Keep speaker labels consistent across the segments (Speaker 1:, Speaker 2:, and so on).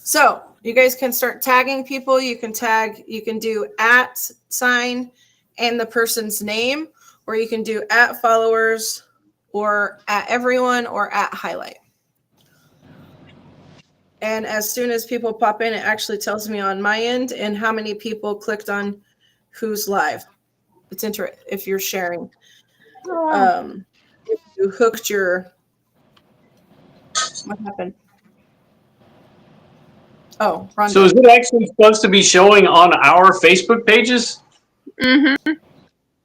Speaker 1: So you guys can start tagging people. You can do @ and the person's name, or you can do @followers or @everyone or @highlight. And as soon as people pop in, it actually tells me on my end and how many people clicked on who's live. It's interesting if you're sharing. If you hooked your, what happened? Oh, Rhonda.
Speaker 2: So is it actually supposed to be showing on our Facebook pages?
Speaker 3: Mm-hmm.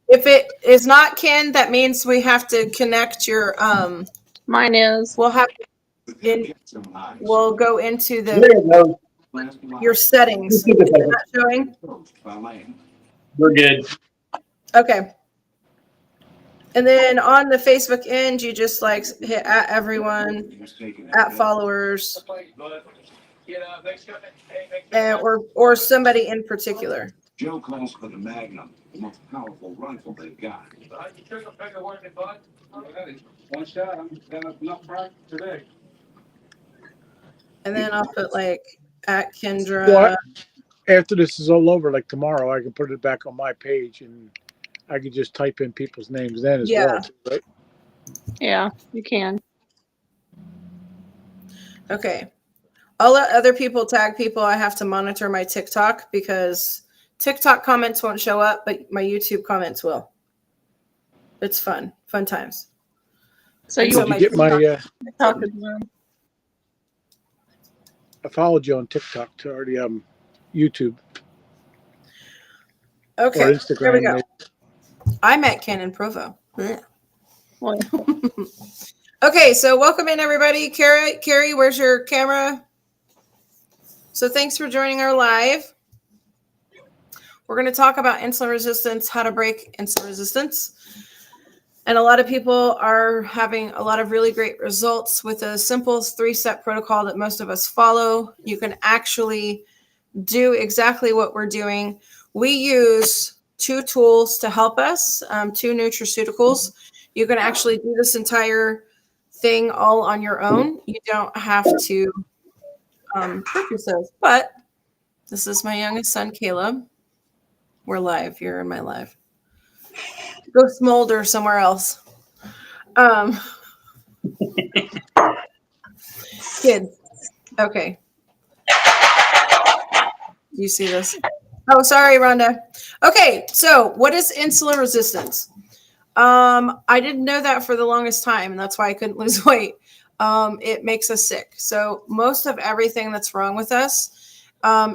Speaker 1: If it is not, Ken, that means we have to connect your.
Speaker 3: Mine is.
Speaker 1: We'll have. We'll go into your settings. Is it not showing?
Speaker 2: We're good.
Speaker 1: Okay. And then on the Facebook end, you just like hit @everyone, @followers, or somebody in particular.
Speaker 4: Joe calls for the Magnum, the most powerful rifle they've got. One shot, I'm gonna enough practice today.
Speaker 1: And then I'll put like @Kendra.
Speaker 5: Well, after this is all over, like tomorrow, I can put it back on my page and I can just type in people's names then as well, right?
Speaker 3: Yeah, you can.
Speaker 1: Okay. I'll let other people tag people. I have to monitor my TikTok because TikTok comments won't show up, but my YouTube comments will. It's fun times.
Speaker 3: So you
Speaker 5: get my
Speaker 3: TikTok as well.
Speaker 5: I followed you on TikTok to already YouTube.
Speaker 1: Okay,
Speaker 5: or Instagram.
Speaker 1: There we go. I'm at Canon Provo. Yeah. Okay, so welcome in everybody. Carrie, where's your camera? So thanks for joining our live. We're going to talk about insulin resistance, how to break insulin resistance. And a lot of people are having a lot of really great results with a simple 3-step protocol that most of us follow. You can actually do exactly what we're doing. We use 2 tools to help us, 2 nutraceuticals. You can actually do this entire thing all on your own. You don't have to purchase those. But this is my youngest son, Caleb. We're live. You're in my live. Go smolder somewhere else. Kids. Okay. You see this? Oh, sorry, Rhonda. Okay, so what is insulin resistance? I didn't know that for the longest time, and that's why I couldn't lose weight. It makes us sick. So most of everything that's wrong with us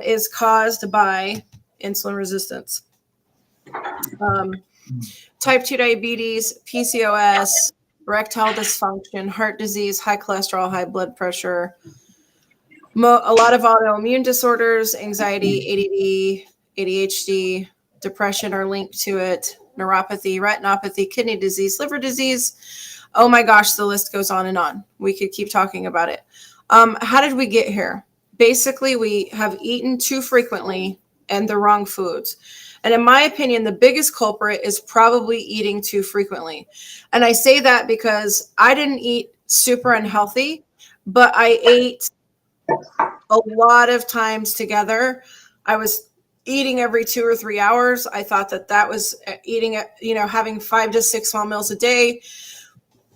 Speaker 1: is caused by insulin resistance. Type 2 diabetes, PCOS, erectile dysfunction, heart disease, high cholesterol, high blood pressure, a lot of autoimmune disorders, anxiety, ADD, ADHD, depression are linked to it, neuropathy, retinopathy, kidney disease, liver disease. Oh my gosh, the list goes on and on. We could keep talking about it. How did we get here? Basically, we have eaten too frequently and the wrong foods. And in my opinion, the biggest culprit is probably eating too frequently. And I say that because I didn't eat super unhealthy, but I ate a lot of times together. I was eating every 2 or 3 hours. I thought that was eating, having 5 to 6 small meals a day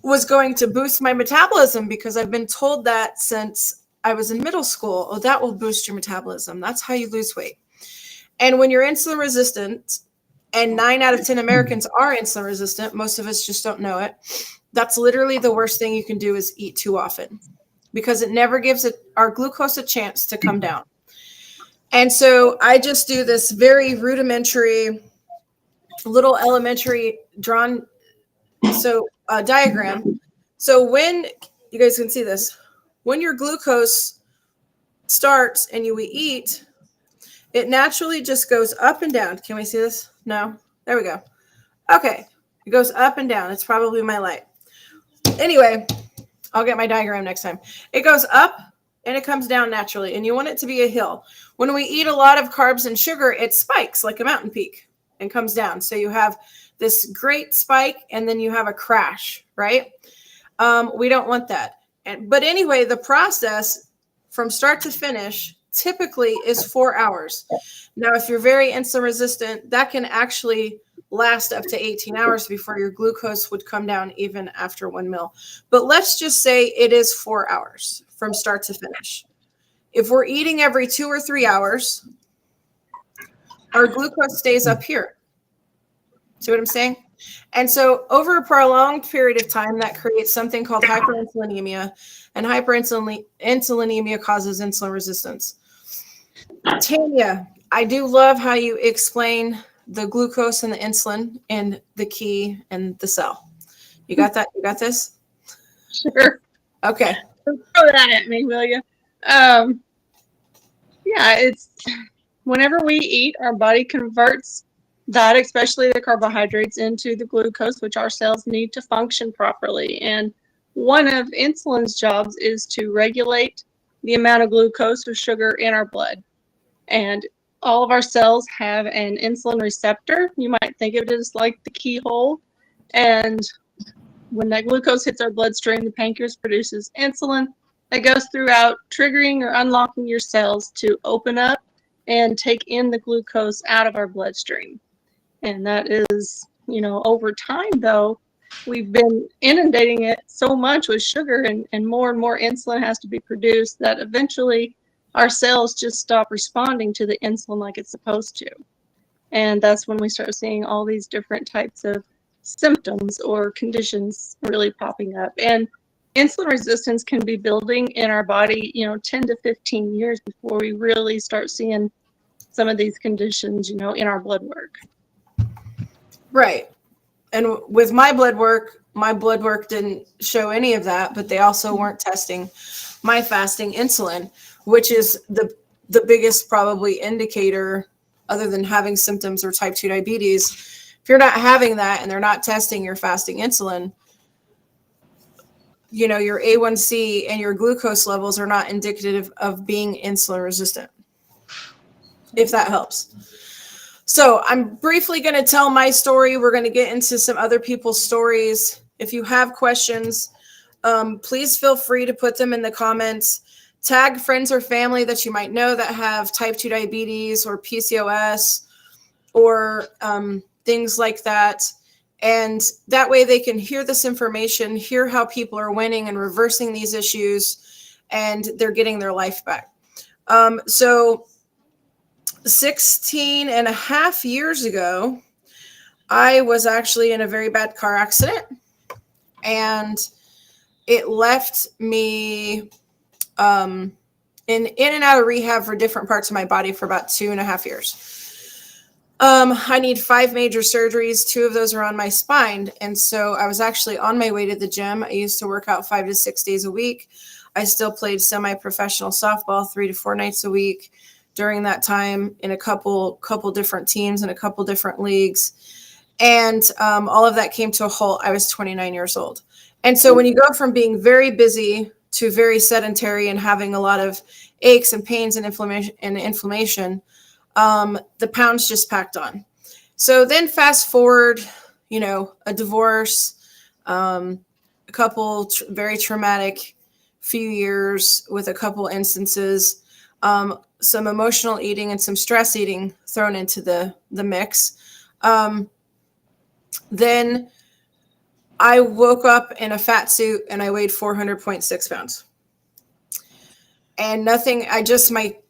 Speaker 1: was going to boost my metabolism because I've been told that since I was in middle school. Oh, that will boost your metabolism. That's how you lose weight. And when you're insulin resistant, and 9 out of 10 Americans are insulin resistant, most of us just don't know it. That's literally the worst thing you can do is eat too often because it never gives our glucose a chance to come down. And so I just do this very rudimentary, little elementary drawn diagram. So when you guys can see this, when your glucose starts and you eat, it naturally just goes up and down. Can we see this? No? There we go. Okay. It goes up and down. It's probably my light. Anyway, I'll get my diagram next time. It goes up and it comes down naturally. And you want it to be a hill. When we eat a lot of carbs and sugar, it spikes like a mountain peak and comes down. So you have this great spike and then you have a crash, right? We don't want that. But anyway, the process from start to finish typically is 4 hours. Now, if you're very insulin resistant, that can actually last up to 18 hours before your glucose would come down even after 1 meal. But let's just say it is 4 hours from start to finish. If we're eating every 2 or 3 hours, our glucose stays up here. See what I'm saying? And so over a prolonged period of time, that creates something called hyperinsulinemia, and hyperinsulinemia causes insulin resistance. Tanya, I do love how you explain the glucose and the insulin and the key and the cell. You got that? You got this?
Speaker 3: Sure.
Speaker 1: Okay.
Speaker 3: Throw that at me, will you? Yeah, it's whenever we eat, our body converts that, especially the carbohydrates, into the glucose, which our cells need to function properly. And one of insulin's jobs is to regulate the amount of glucose or sugar in our blood. And all of our cells have an insulin receptor. You might think of it as like the keyhole. And when that glucose hits our bloodstream, the pancreas produces insulin that goes throughout, triggering or unlocking your cells to open up and take in the glucose out of our bloodstream. And that is, over time, though, we've been inundating it so much with sugar and more insulin has to be produced that eventually our cells just stop responding to the insulin like it's supposed to. And that's when we start seeing all these different types of symptoms or conditions really popping up. And insulin resistance can be building in our body, 10 to 15 years before we really start seeing some of these conditions, in our blood work.
Speaker 1: Right. And with my blood work didn't show any of that, but they also weren't testing my fasting insulin, which is the biggest probably indicator other than having symptoms or type 2 diabetes. If you're not having that and they're not testing your fasting insulin, your A1C and your glucose levels are not indicative of being insulin resistant, if that helps. So I'm briefly going to tell my story. We're going to get into some other people's stories. If you have questions, please feel free to put them in the comments. Tag friends or family that you might know that have type 2 diabetes or PCOS or things like that. And that way they can hear this information, hear how people are winning and reversing these issues, and they're getting their life back. So 16 and a half years ago, I was actually in a very bad car accident, and it left me in and out of rehab for different parts of my body for about 2.5 years. I need 5 major surgeries. 2 of those are on my spine. And so I was actually on my way to the gym. I used to work out 5 to 6 days a week. I still played semi-professional softball 3 to 4 nights a week during that time in a couple different teams and a couple different leagues. And all of that came to a halt. I was 29 years old. And so when you go from being very busy to very sedentary and having a lot of aches and pains and inflammation, the pounds just packed on. So then fast forward, a divorce, a couple very traumatic few years with a couple instances, some emotional eating and some stress eating thrown into the mix. Then I woke up in a fat suit and I weighed 400.6 pounds. And nothing,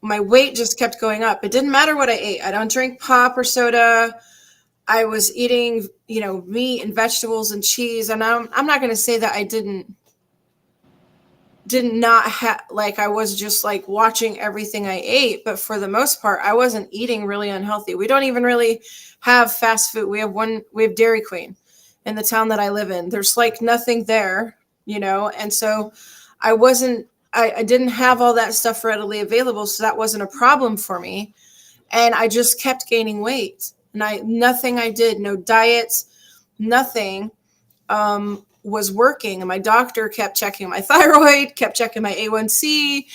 Speaker 1: my weight just kept going up. It didn't matter what I ate. I don't drink pop or soda. I was eating, meat and vegetables and cheese. And I'm not going to say that I did not have, I was just watching everything I ate. But for the most part, I wasn't eating really unhealthy. We don't even really have fast food. We have Dairy Queen in the town that I live in. There's nothing there, and so I didn't have all that stuff readily available. So that wasn't a problem for me. And I just kept gaining weight, and nothing I did, no diets, nothing, was working. And my doctor kept checking my thyroid, kept checking my A1C,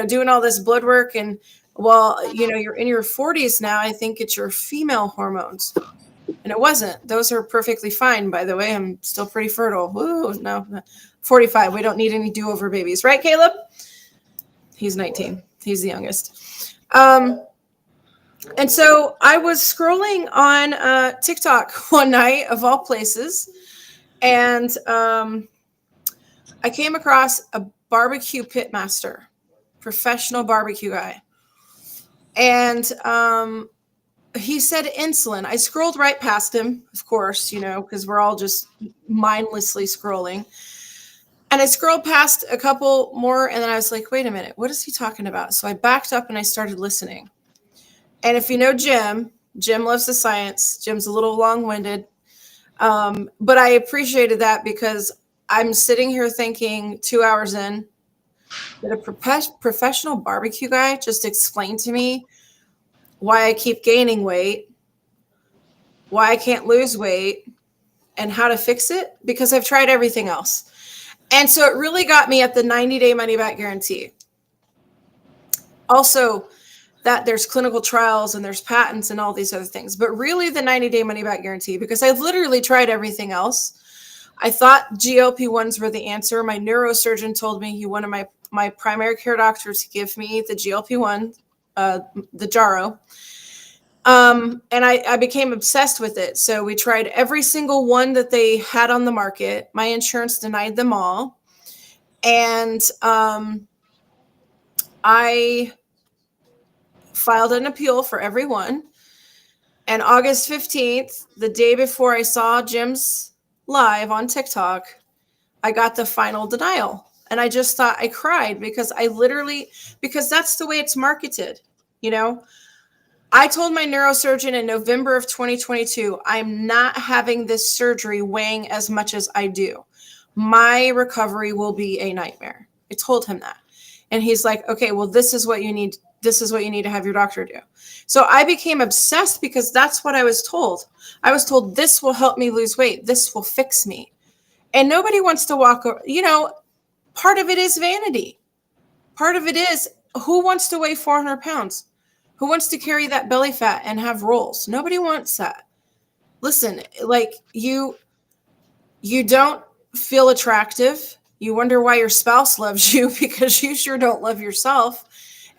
Speaker 1: doing all this blood work. And you're in your 40s now, I think it's your female hormones. And it wasn't. Those are perfectly fine, by the way. I'm still pretty fertile. Woo, no, 45. We don't need any do-over babies. Right, Caleb? He's 19. He's the youngest. And so I was scrolling on TikTok one night, of all places, and I came across a barbecue pit master, professional barbecue guy. And he said insulin. I scrolled right past him, of course, because we're all just mindlessly scrolling. And I scrolled past a couple more, and then I was like, wait a minute, what is he talking about? So I backed up and I started listening. And if you know Jim loves the science. Jim's a little long-winded. But I appreciated that because I'm sitting here thinking 2 hours in that a professional barbecue guy just explained to me why I keep gaining weight, why I can't lose weight, and how to fix it, because I've tried everything else. And so it really got me at the 90-day money-back guarantee. Also, that there's clinical trials and there's patents and all these other things, but really the 90-day money-back guarantee, because I've literally tried everything else. I thought GLP-1s were the answer. My neurosurgeon told me, he wanted my primary care doctor to give me the GLP-1, the Jaro. And I became obsessed with it. So we tried every single one that they had on the market. My insurance denied them all. And I filed an appeal for every one. And August 15th, the day before I saw Jim's live on TikTok, I got the final denial. And I just thought, I cried because because that's the way it's marketed, I told my neurosurgeon in November of 2022, I'm not having this surgery weighing as much as I do. My recovery will be a nightmare. I told him that. And he's like, okay, well, this is what you need. This is what you need to have your doctor do. So I became obsessed because that's what I was told. I was told this will help me lose weight. This will fix me. And nobody wants to walk, part of it is vanity. Part of it is, who wants to weigh 400 pounds? Who wants to carry that belly fat and have rolls? Nobody wants that. Listen, like you don't feel attractive. You wonder why your spouse loves you because you sure don't love yourself.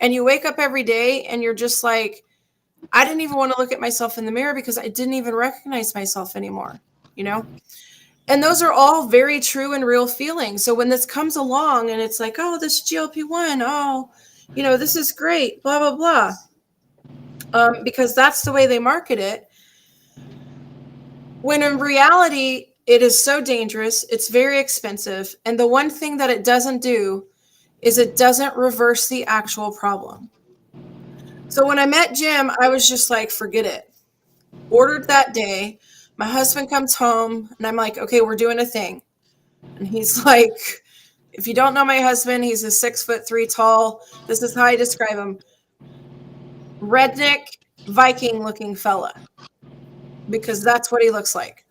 Speaker 1: And you wake up every day and you're just like, I didn't even want to look at myself in the mirror because I didn't even recognize myself anymore, And those are all very true and real feelings. So when this comes along and it's like, oh, this GLP-1, oh, this is great, blah, blah, blah. Because that's the way they market it. When in reality, it is so dangerous. It's very expensive. And the one thing that it doesn't do is it doesn't reverse the actual problem. So when I met Jim, I was just like, forget it. Ordered that day. My husband comes home and I'm like, okay, we're doing a thing. And he's like, if you don't know my husband, he's a 6'3" tall. This is how I describe him. Redneck Viking looking fella, because that's what he looks like.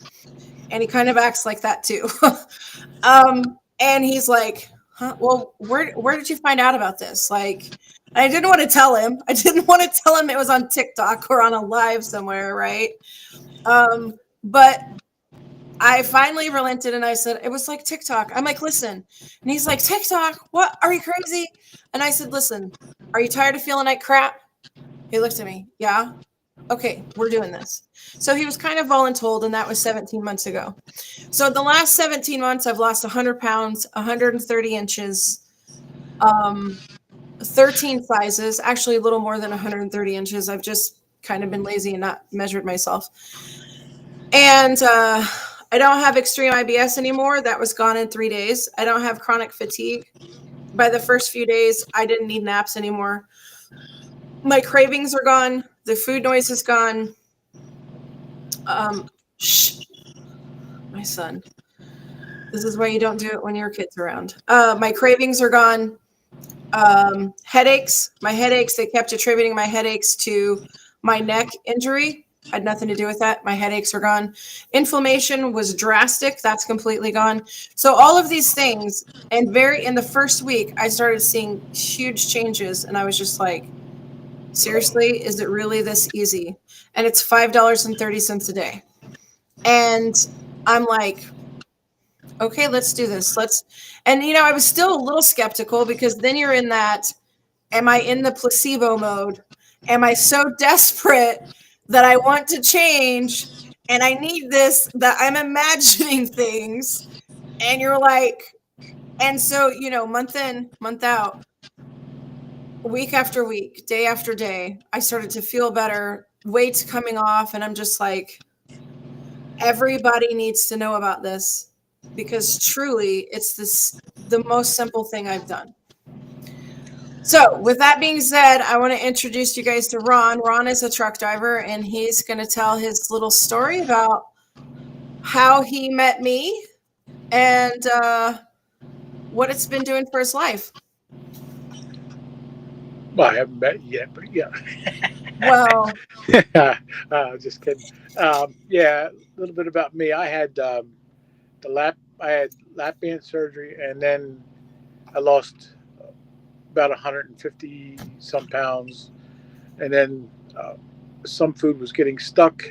Speaker 1: And he kind of acts like that too. And he's like, huh? Well, where did you find out about this? Like, I didn't want to tell him. I didn't want to tell him it was on TikTok or on a live somewhere. Right. But I finally relented and I said, it was like TikTok. I'm like, listen. And he's like, TikTok? What? Are you crazy? And I said, listen, are you tired of feeling like crap? He looked at me. Yeah. Okay, we're doing this. So he was kind of voluntold, and that was 17 months ago. So in the last 17 months, I've lost 100 pounds, 130 inches, 13 sizes, actually a little more than 130 inches. I've just kind of been lazy and not measured myself. And I don't have extreme IBS anymore. That was gone in 3 days. I don't have chronic fatigue. By the first few days, I didn't need naps anymore. My cravings are gone. The food noise is gone. Shh. My son. This is why you don't do it when your kid's around. My cravings are gone. Headaches. My headaches, they kept attributing my headaches to my neck injury. Had nothing to do with that. My headaches are gone. Inflammation was drastic. That's completely gone. So all of these things, and in the first week, I started seeing huge changes, and I was just like, seriously, is it really this easy? And it's $5.30 a day. And I'm like, okay, let's do this. And I was still a little skeptical because then you're in that Am I in the placebo mode? Am I so desperate that I want to change and I need this, that I'm imagining things? And you're like, and so, month in, month out, week after week, day after day, I started to feel better, weight's coming off. And I'm just like, everybody needs to know about this, because truly it's the most simple thing I've done. So with that being said, I want to introduce you guys to Ron. Ron is a truck driver, and he's going to tell his little story about how he met me and what it's been doing for his life.
Speaker 5: Well, I haven't met you yet, but yeah.
Speaker 1: Well,
Speaker 5: Just kidding. Yeah, a little bit about me. I had I had lap band surgery, and then I lost about 150 some pounds, and then some food was getting stuck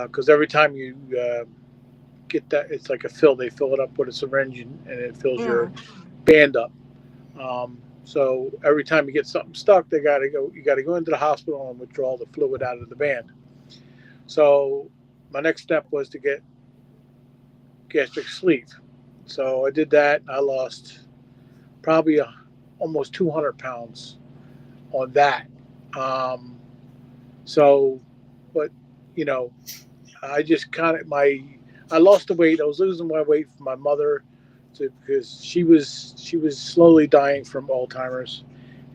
Speaker 5: because every time you get that, it's like a fill. They fill it up with a syringe, and it fills your band up. So every time you get something stuck, you got to go into the hospital and withdraw the fluid out of the band. So my next step was to get gastric sleeve. So I did that. I lost probably almost 200 pounds on that. But I just I lost the weight. I was losing my weight from my mother because she was slowly dying from Alzheimer's,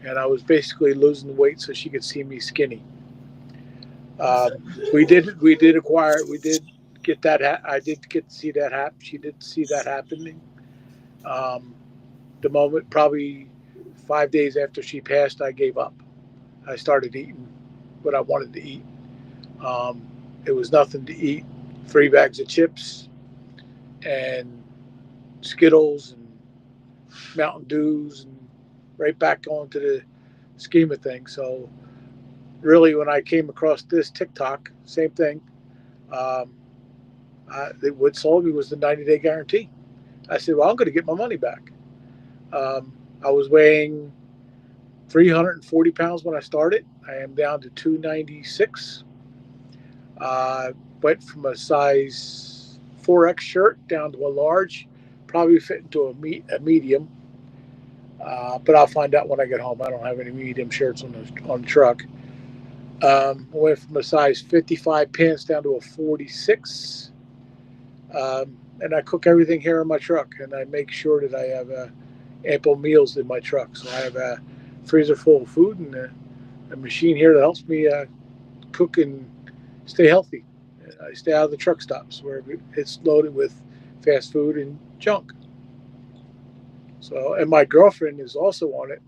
Speaker 5: and I was basically losing the weight so she could see me skinny. We did get that. I did get to see that happen. She did see that happening. The moment, probably 5 days after she passed, I gave up. I started eating what I wanted to eat. It was nothing to eat. 3 bags of chips and Skittles and Mountain Dews, and right back onto the scheme of things. So really, when I came across this TikTok, same thing. What sold me was the 90-day guarantee. I said, well, I'm going to get my money back. I was weighing 340 pounds when I started. I am down to 296. Went from a size 4X shirt down to a large, probably fit into a medium. But I'll find out when I get home. I don't have any medium shirts on the truck. I went from a size 55 pants down to a 46. And I cook everything here in my truck, and I make sure that I have ample meals in my truck. So I have a freezer full of food and a machine here that helps me cook and stay healthy. I stay out of the truck stops where it's loaded with fast food and junk. So, and my girlfriend is also on it.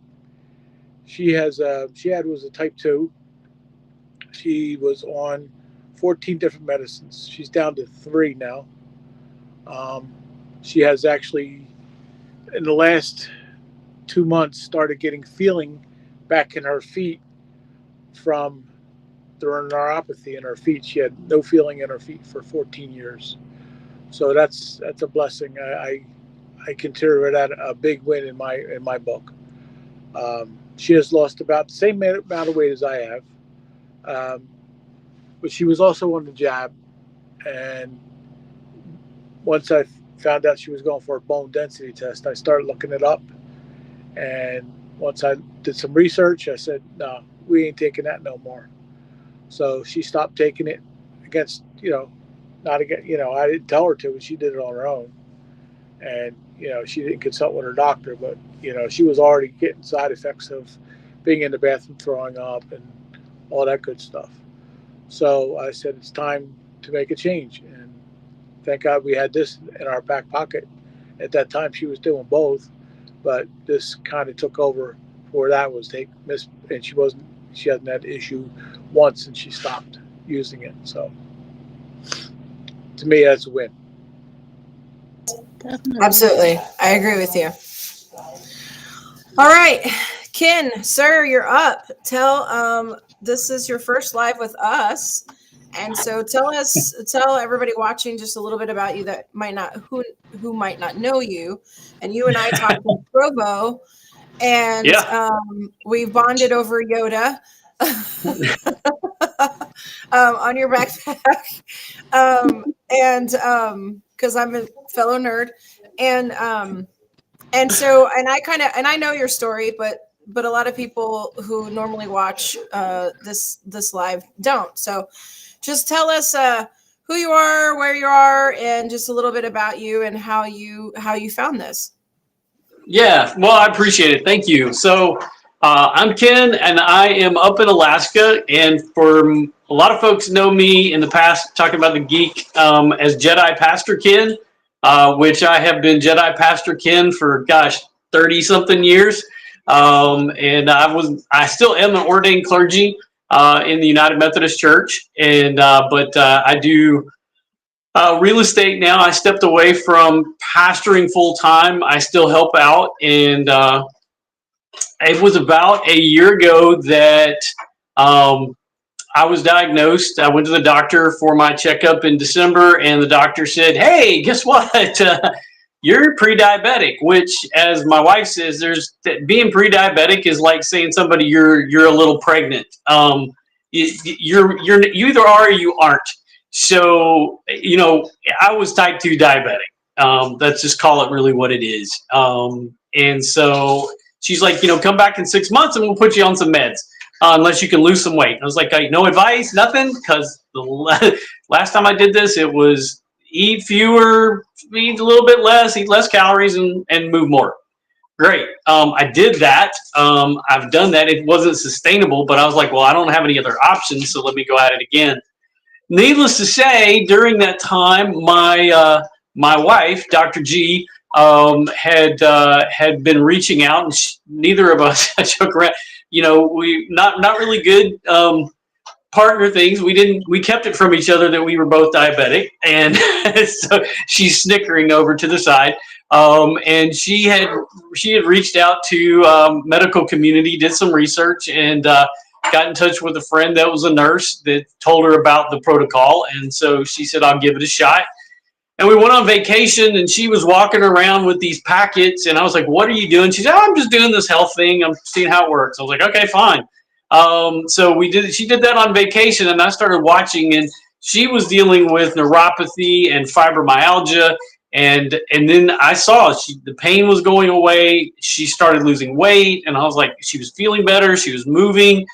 Speaker 5: She was a type 2. She was on 14 different medicines. She's down to 3 now. She has actually, in the last 2 months, started getting feeling back in her feet from the neuropathy in her feet. She had no feeling in her feet for 14 years. So that's a blessing. I consider that a big win in my book. She has lost about the same amount of weight as I have, but she was also on the jab. And once I found out she was going for a bone density test, I started looking it up. And once I did some research, I said, no, we ain't taking that no more. So she stopped taking it against, not against, I didn't tell her to, but she did it on her own. And, she didn't consult with her doctor, but, she was already getting side effects of being in the bathroom, throwing up, and all that good stuff. So I said, it's time to make a change. And thank God we had this in our back pocket. At that time, she was doing both, but this kind of took over for that was and she hasn't had the issue once since she stopped using it. So to me, that's a win.
Speaker 3: Definitely.
Speaker 1: absolutely. I agree with you. All right, Ken, sir, you're up. This is your first live with us. And so tell everybody watching just a little bit about you that might not, who might not know you. And you and I talked in Provo, and
Speaker 2: Yeah.
Speaker 1: we bonded over Yoda on your backpack, and because I'm a fellow nerd, and so I know your story, but a lot of people who normally watch this live don't. So just tell us who you are, where you are, and just a little bit about you and how you found this.
Speaker 2: Yeah, well, I appreciate it. Thank you. So, I'm Ken, and I am up in Alaska. And for a lot of folks know me in the past, talking about the geek as Jedi Pastor Ken, which I have been Jedi Pastor Ken for 30 something years. And I still am an ordained clergy in the United Methodist Church, and but I do real estate now. I stepped away from pastoring full time. I still help out, and it was about a year ago that um, I was diagnosed. I went to the doctor for my checkup in December, and the doctor said, "Hey, guess what? You're pre-diabetic." Which, as my wife says, being pre-diabetic is like saying somebody you're a little pregnant. You either are or you aren't. So, I was type 2 diabetic. Let's just call it really what it is. And so she's like, come back in 6 months and we'll put you on some meds unless you can lose some weight. I was like, no advice, nothing, because the last time I did this, it was eat fewer, eat a little bit less, eat less calories, and move more. Great. I did that. I've done that. It wasn't sustainable, but I was like, well, I don't have any other options, so let me go at it again. Needless to say, during that time, my wife, Dr. G, had been reaching out, and neither of us took around. We not really good partner things. We kept it from each other that we were both diabetic, and so she's snickering over to the side. And she had reached out to medical community, did some research, and got in touch with a friend that was a nurse that told her about the protocol. And so she said, I'll give it a shot. And we went on vacation, and she was walking around with these packets, and I was like, what are you doing? She said, I'm just doing this health thing. I'm seeing how it works. I was like, okay, fine. So she did that on vacation, and I started watching, and she was dealing with neuropathy and fibromyalgia. And then I saw the pain was going away. She started losing weight, and I was like, she was feeling better. She was moving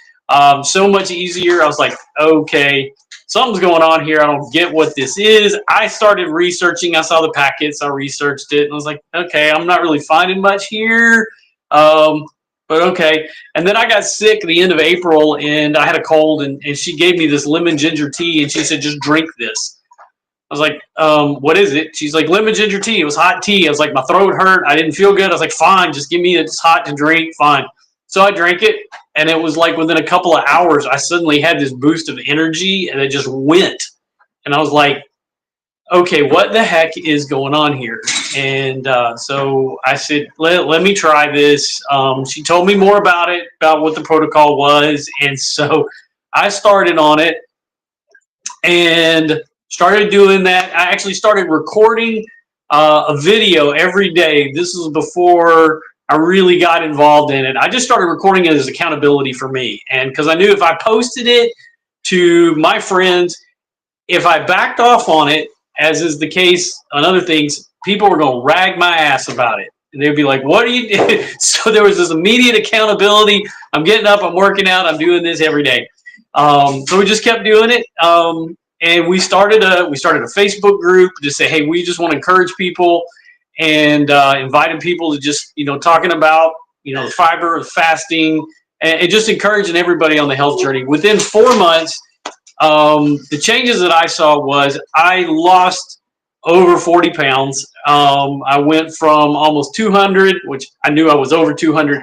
Speaker 2: so much easier. I was like, okay, something's going on here. I don't get what this is. I started researching. I saw the packets. I researched it, and I was like, okay, I'm not really finding much here. But okay. And then I got sick at the end of April, and I had a cold, and she gave me this lemon ginger tea, and she said, just drink this. I was like, what is it? She's like, lemon ginger tea. It was hot tea. I was like, my throat hurt. I didn't feel good. I was like, fine, just give me it. It's hot to drink. Fine. So I drank it, and it was like within a couple of hours, I suddenly had this boost of energy, and it just went. And I was like, okay, what the heck is going on here? And so I said, let me try this. She told me more about it, about what the protocol was. And so I started on it and started doing that. I actually started recording a video every day. This was before I really got involved in it. I just started recording it as accountability for me. And because I knew if I posted it to my friends, if I backed off on it, as is the case on other things, people were going to rag my ass about it. And they'd be like, what are you doing? So there was this immediate accountability. I'm getting up, I'm working out, I'm doing this every day. So we just kept doing it. And we started a Facebook group to say, hey, we just want to encourage people, and invited people to just, talking about, the fiber, the fasting, and just encouraging everybody on the health journey. Within 4 months, the changes that I saw was I lost over 40 pounds. I went from almost 200, which I knew I was over 200,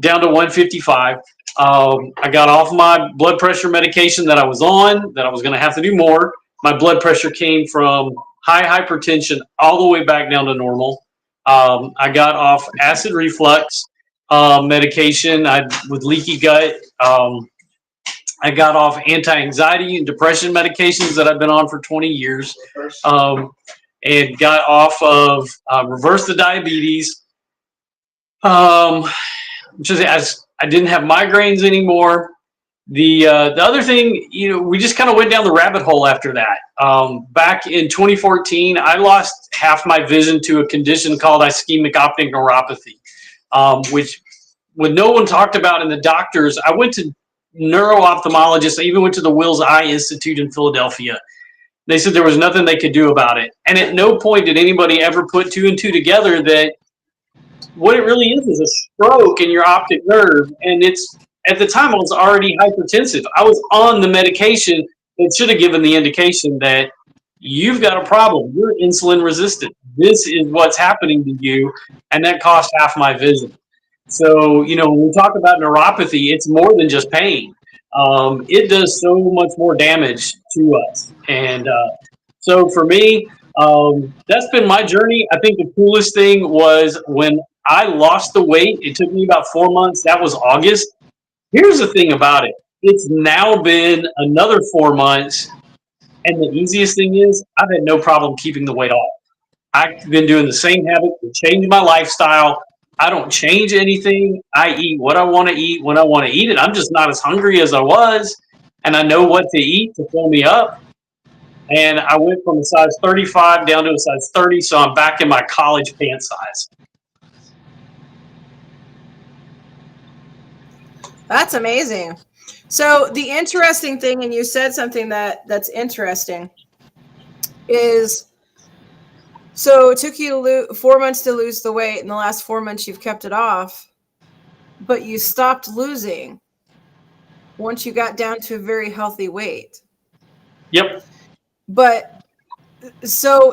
Speaker 2: down to 155. I got off my blood pressure medication that I was on, that I was going to have to do more. My blood pressure came from high hypertension all the way back down to normal. I got off acid reflux medication with leaky gut. I got off anti-anxiety and depression medications that I've been on for 20 years, and got off of reverse the diabetes. just as I didn't have migraines anymore. The other thing, we just kind of went down the rabbit hole after that. Back in 2014, I lost half my vision to a condition called ischemic optic neuropathy, which when no one talked about in the doctors, I went to neuro-ophthalmologists. I even went to the Wills Eye Institute in Philadelphia. They said there was nothing they could do about it. And at no point did anybody ever put two and two together that what it really is a stroke in your optic nerve. And at the time I was already hypertensive. I was on the medication that should have given the indication that you've got a problem. You're insulin resistant. This is what's happening to you. And that cost half my vision. So, when we talk about neuropathy, it's more than just pain. It does so much more damage to us. And so for me, that's been my journey. I think the coolest thing was when I lost the weight. It took me about 4 months. That was August. Here's the thing about it. It's now been another 4 months. And the easiest thing is I've had no problem keeping the weight off. I've been doing the same habit to change my lifestyle. I don't change anything. I eat what I want to eat when I want to eat it. I'm just not as hungry as I was. And I know what to eat to fill me up. And I went from a size 35 down to a size 30. So I'm back in my college pant size.
Speaker 1: That's amazing. So the interesting thing, and you said something that's interesting, is so it took you 4 months to lose the weight. In the last 4 months, you've kept it off, but you stopped losing once you got down to a very healthy weight.
Speaker 2: Yep.
Speaker 1: But so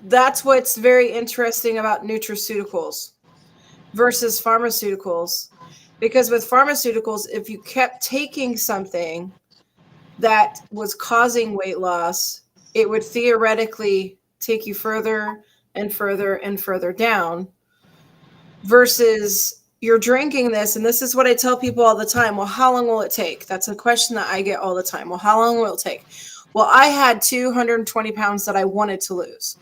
Speaker 1: that's what's very interesting about nutraceuticals versus pharmaceuticals. Because with pharmaceuticals, if you kept taking something that was causing weight loss, it would theoretically take you further and further and further down, versus you're drinking this. And this is what I tell people all the time. Well, how long will it take? That's a question that I get all the time. Well, how long will it take? Well, I had 220 pounds that I wanted to lose.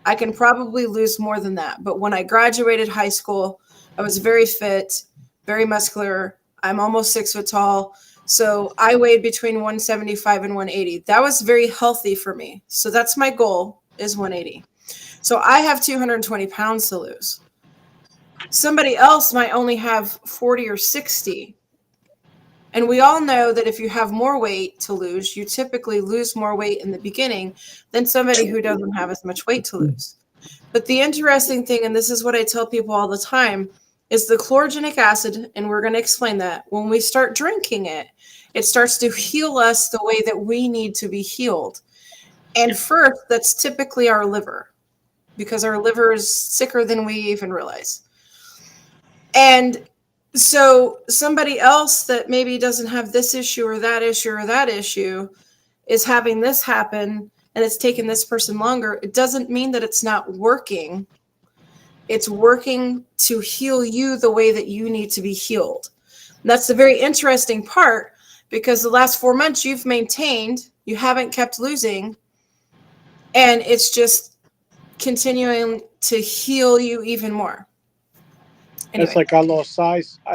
Speaker 1: I can probably lose more than that. But when I graduated high school, I was very fit, very muscular. I'm almost 6 foot tall. So I weighed between 175 and 180. That was very healthy for me. So that's my goal, is 180. So I have 220 pounds to lose. Somebody else might only have 40 or 60. And we all know that if you have more weight to lose, you typically lose more weight in the beginning than somebody who doesn't have as much weight to lose. But the interesting thing, and this is what I tell people all the time, is the chlorogenic acid, and we're going to explain that. When we start drinking it, it starts to heal us the way that we need to be healed. And first, that's typically our liver, because our liver is sicker than we even realize. And so somebody else that maybe doesn't have this issue or that issue or that issue is having this happen, and it's taken this person longer. It doesn't mean that it's not working. It's working to heal you the way that you need to be healed. And that's the very interesting part, because the last 4 months you've maintained, you haven't kept losing, and it's just continuing to heal you even more. Anyway.
Speaker 5: It's like I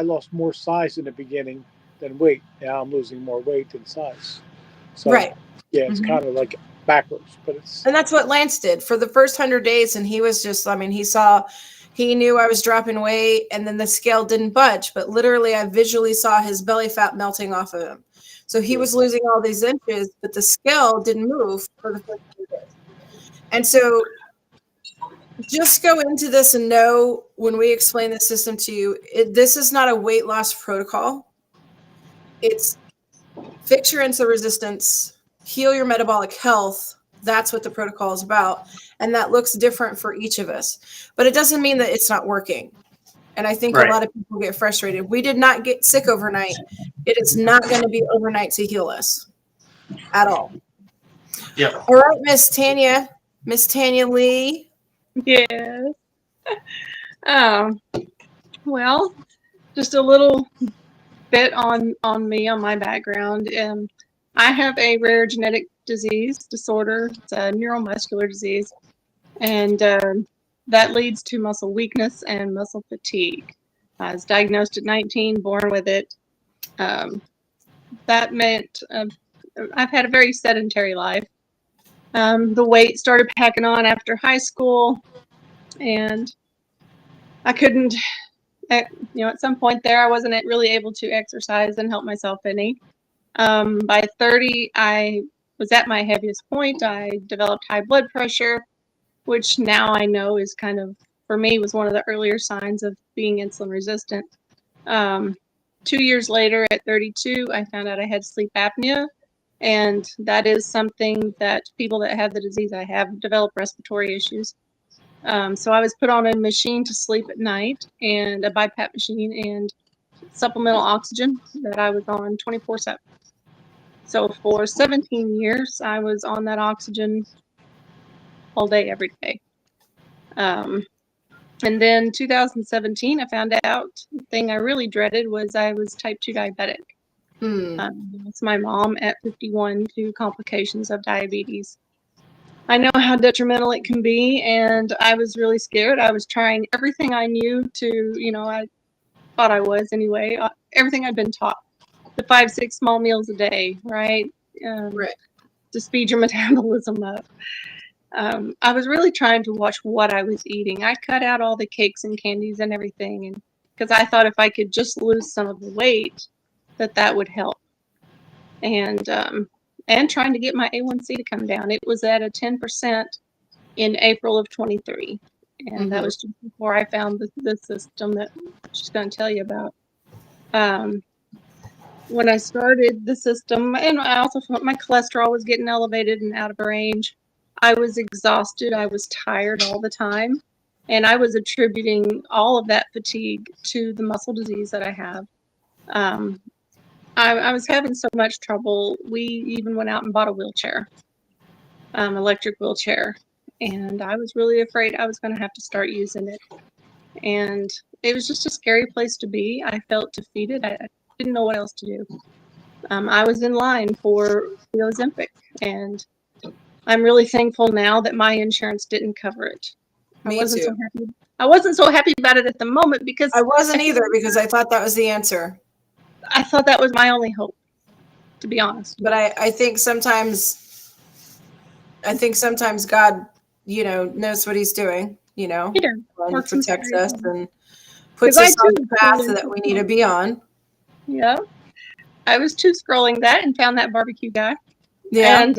Speaker 5: lost more size in the beginning than weight. Now I'm losing more weight than size. So,
Speaker 1: right.
Speaker 5: Yeah, it's kind of like backwards, but it's.
Speaker 1: And that's what Lance did for the first 100 days. And he was just, he knew I was dropping weight, and then the scale didn't budge, but literally I visually saw his belly fat melting off of him. So he was losing all these inches, but the scale didn't move for the first 100 days. And so just go into this and know, when we explain the system to you, this is not a weight loss protocol. It's fix your insulin resistance, heal your metabolic health. That's what the protocol is about. And that looks different for each of us. But it doesn't mean that it's not working. And I think
Speaker 2: Right.
Speaker 1: A lot of people get frustrated. We did not get sick overnight. It is not going to be overnight to heal us at all.
Speaker 2: Yeah.
Speaker 1: All right, Miss Tanya Lee.
Speaker 3: Yes. Well, just a little bit on me, on my background. I have a rare genetic disorder. It's a neuromuscular disease, and that leads to muscle weakness and muscle fatigue. I was diagnosed at 19, born with it. That meant I've had a very sedentary life. The weight started packing on after high school, and I couldn't, at some point there, I wasn't really able to exercise and help myself any. By 30, I was at my heaviest point. I developed high blood pressure, which now I know is kind of, for me, was one of the earlier signs of being insulin resistant. 2 years later, at 32, I found out I had sleep apnea, and that is something that people that have the disease I have develop respiratory issues. So I was put on a machine to sleep at night, and a BiPAP machine, and supplemental oxygen that I was on 24/7. So for 17 years, I was on that oxygen all day, every day. And then 2017, I found out the thing I really dreaded was I was type 2 diabetic. Lost my mom at 51 to complications of diabetes. I know how detrimental it can be, and I was really scared. I was trying everything I knew to, I thought I was anyway, everything I'd been taught. The 5, 6 small meals a day, right?
Speaker 1: Right.
Speaker 3: To speed your metabolism up. I was really trying to watch what I was eating. I cut out all the cakes and candies and everything, and because I thought if I could just lose some of the weight, that would help. And trying to get my A1C to come down. It was at a 10% in April of 23, and that was just before I found the system that she's going to tell you about. When I started the system, and I also felt my cholesterol was getting elevated and out of range. I was exhausted. I was tired all the time. And I was attributing all of that fatigue to the muscle disease that I have. I was having so much trouble. We even went out and bought a wheelchair, electric wheelchair. And I was really afraid I was going to have to start using it. And it was just a scary place to be. I felt defeated. I didn't know what else to do. I was in line for the Ozempic, and I'm really thankful now that my insurance didn't cover it.
Speaker 1: Me
Speaker 3: I wasn't
Speaker 1: too.
Speaker 3: so happy. I wasn't so happy about it at the moment because
Speaker 1: I wasn't either, because I thought that was the answer.
Speaker 3: I thought that was my only hope, to be honest.
Speaker 1: But I think sometimes God, knows what he's doing,
Speaker 3: He does.
Speaker 1: and
Speaker 3: Works in
Speaker 1: protects
Speaker 3: mysterious
Speaker 1: us
Speaker 3: ways.
Speaker 1: and puts
Speaker 3: 'Cause I
Speaker 1: us on
Speaker 3: too
Speaker 1: the path
Speaker 3: was
Speaker 1: that we need to be on.
Speaker 3: Yeah. I was too scrolling that and found that barbecue guy.
Speaker 1: Yeah.
Speaker 3: And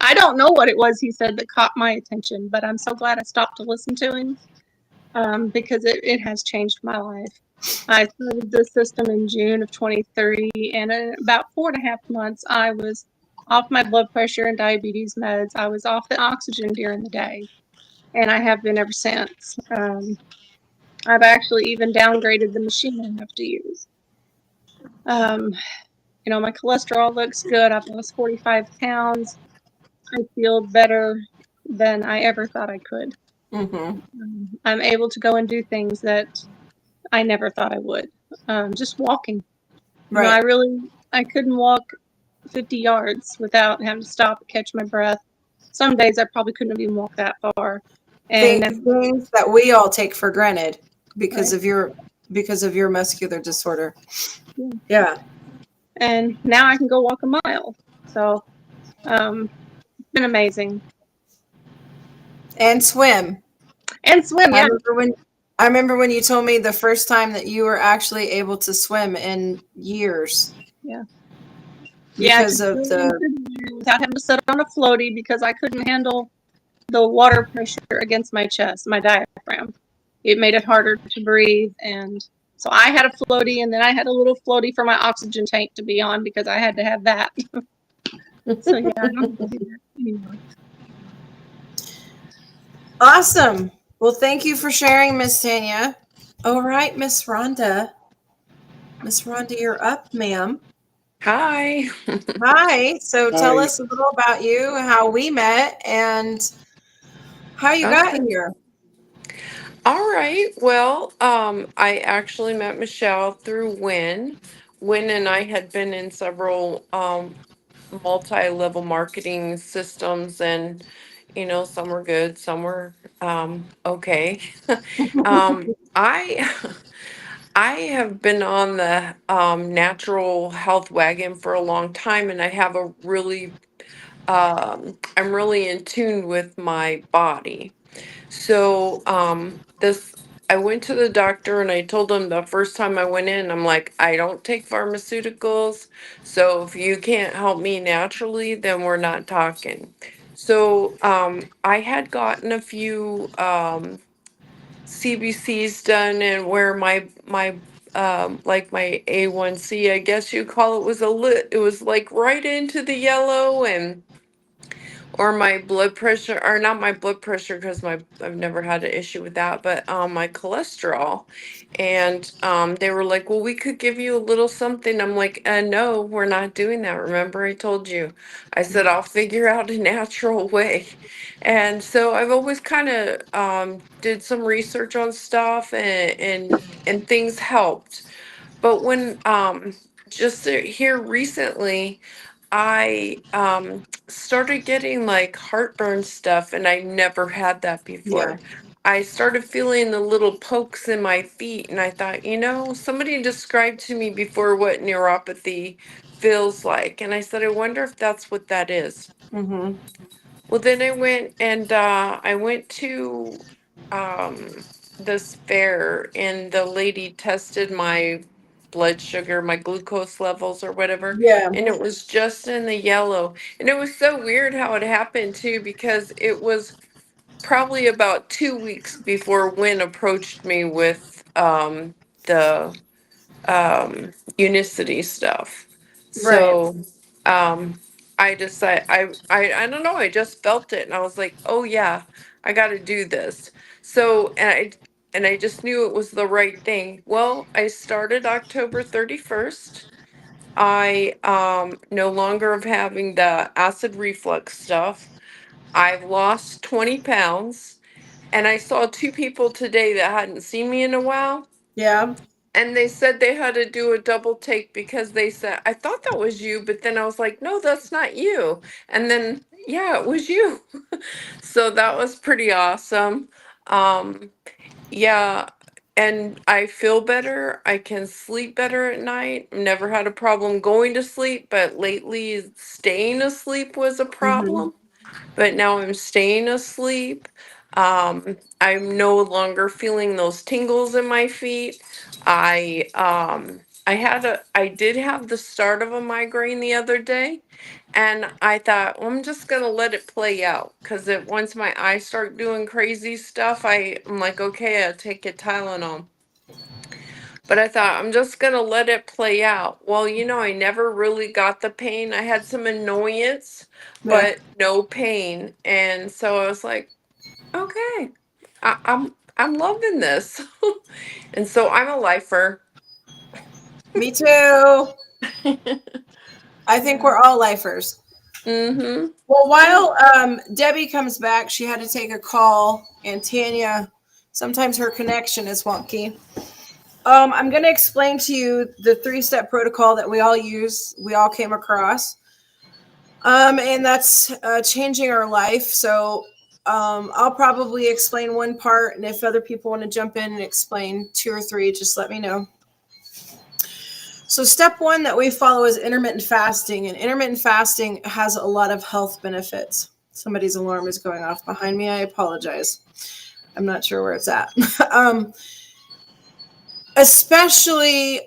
Speaker 3: I don't know what it was he said that caught my attention, but I'm so glad I stopped to listen to him because it has changed my life. I started the system in June of 23, and in about 4.5 months, I was off my blood pressure and diabetes meds. I was off the oxygen during the day, and I have been ever since. I've actually even downgraded the machine I have to use. My cholesterol looks good. I've lost 45 pounds. I feel better than I ever thought I could. I'm able to go and do things that I never thought I would. Just walking.
Speaker 1: Right.
Speaker 3: I couldn't walk 50 yards without having to stop and catch my breath. Some days I probably couldn't have even walked that far. And
Speaker 1: Things that we all take for granted because
Speaker 3: Right.
Speaker 1: of your muscular disorder.
Speaker 3: Yeah.
Speaker 1: Yeah.
Speaker 3: And now I can go walk a mile. So it's been amazing.
Speaker 1: And swim.
Speaker 3: And swim, yeah.
Speaker 1: I remember when you told me the first time that you were actually able to swim in years.
Speaker 3: Yeah.
Speaker 1: Because of
Speaker 3: without having to sit on a floaty because I couldn't handle the water pressure against my chest, my diaphragm. It made it harder to breathe, and so I had a floaty, and then I had a little floaty for my oxygen tank to be on because I had to have that. So yeah, I don't have to do that anymore.
Speaker 1: Awesome. Well, thank you for sharing, Miss Tanya. All right, Miss Rhonda. Miss Rhonda, you're up, ma'am.
Speaker 6: Hi.
Speaker 1: Hi. So tell
Speaker 5: Hi.
Speaker 1: us a little about you, how we met, and how you got
Speaker 6: Okay.
Speaker 1: here.
Speaker 6: All right. Well, I actually met Michelle through Win. Win and I had been in several multi-level marketing systems, and some were good, some were okay. um, I I have been on the natural health wagon for a long time, and I have a really I'm really in tune with my body. So this I went to the doctor and I told him the first time I went in, I'm like, I don't take pharmaceuticals. So if you can't help me naturally, then we're not talking. So I had gotten a few CBCs done, and where my like my A1C, I guess you call it, was it was like right into the yellow, and or my blood pressure, or not my blood pressure, because I've never had an issue with that, but my cholesterol. And they were like, well, we could give you a little something. I'm like, no, we're not doing that. Remember, I told you. I said I'll figure out a natural way. And so I've always kind of did some research on stuff, and things helped. But when just here recently, I started getting like heartburn stuff, and I never had that
Speaker 1: Yeah.
Speaker 6: before. I started feeling the little pokes in my feet, and I thought, somebody described to me before what neuropathy feels like. And I said, I wonder if that's what that is.
Speaker 1: Mm-hmm.
Speaker 6: Well, then I went to this fair, and the lady tested my blood sugar, my glucose levels or whatever,
Speaker 1: Yeah.
Speaker 6: and it was just in the yellow. And it was so weird how it happened too, because it was probably about 2 weeks before Wynn approached me with the unicity stuff.
Speaker 1: Right.
Speaker 6: So I decided, I don't know, I just felt it, and I was like, oh yeah, I got to do this. So and I just knew it was the right thing. Well, I started October 31st. I no longer of having the acid reflux stuff. I've lost 20 pounds, and I saw two people today that hadn't seen me in a while,
Speaker 1: Yeah.
Speaker 6: and they said they had to do a double take, because they said, I thought that was you, but then I was like, no, that's not you. And then, yeah, it was you. So that was pretty awesome. Um, yeah, and I feel better. I can sleep better at night. Never had a problem going to sleep, but lately staying asleep was a
Speaker 1: Mm-hmm.
Speaker 6: problem, but now I'm staying asleep. I'm no longer feeling those tingles in my feet. I did have the start of a migraine the other day, and I thought, well, I'm just gonna let it play out, because once my eyes start doing crazy stuff, I'm like, okay, I'll take a Tylenol. But I thought, I'm just gonna let it play out. Well, I never really got the pain. I had some annoyance,
Speaker 1: Yeah.
Speaker 6: but no pain. And so I was like, okay, I'm loving this. And so I'm a lifer.
Speaker 1: Me too. I think we're all lifers.
Speaker 6: Mm-hmm.
Speaker 1: Well, while Debbie comes back, she had to take a call, and Tanya, sometimes her connection is wonky. I'm going to explain to you the 3-step protocol that we all use, we all came across, and that's changing our life. So I'll probably explain one part, and if other people want to jump in and explain 2 or 3, just let me know. So step 1 that we follow is intermittent fasting, and intermittent fasting has a lot of health benefits. Somebody's alarm is going off behind me. I apologize. I'm not sure where it's at. Especially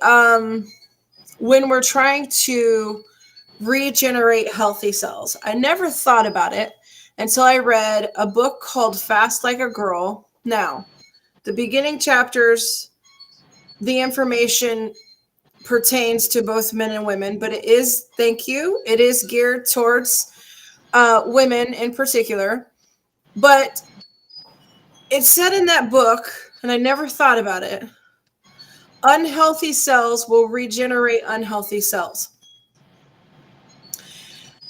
Speaker 1: when we're trying to regenerate healthy cells. I never thought about it until I read a book called Fast Like a Girl. Now, the beginning chapters, the information pertains to both men and women, but it is, thank you, it is geared towards women in particular. But it said in that book, and I never thought about it, unhealthy cells will regenerate unhealthy cells.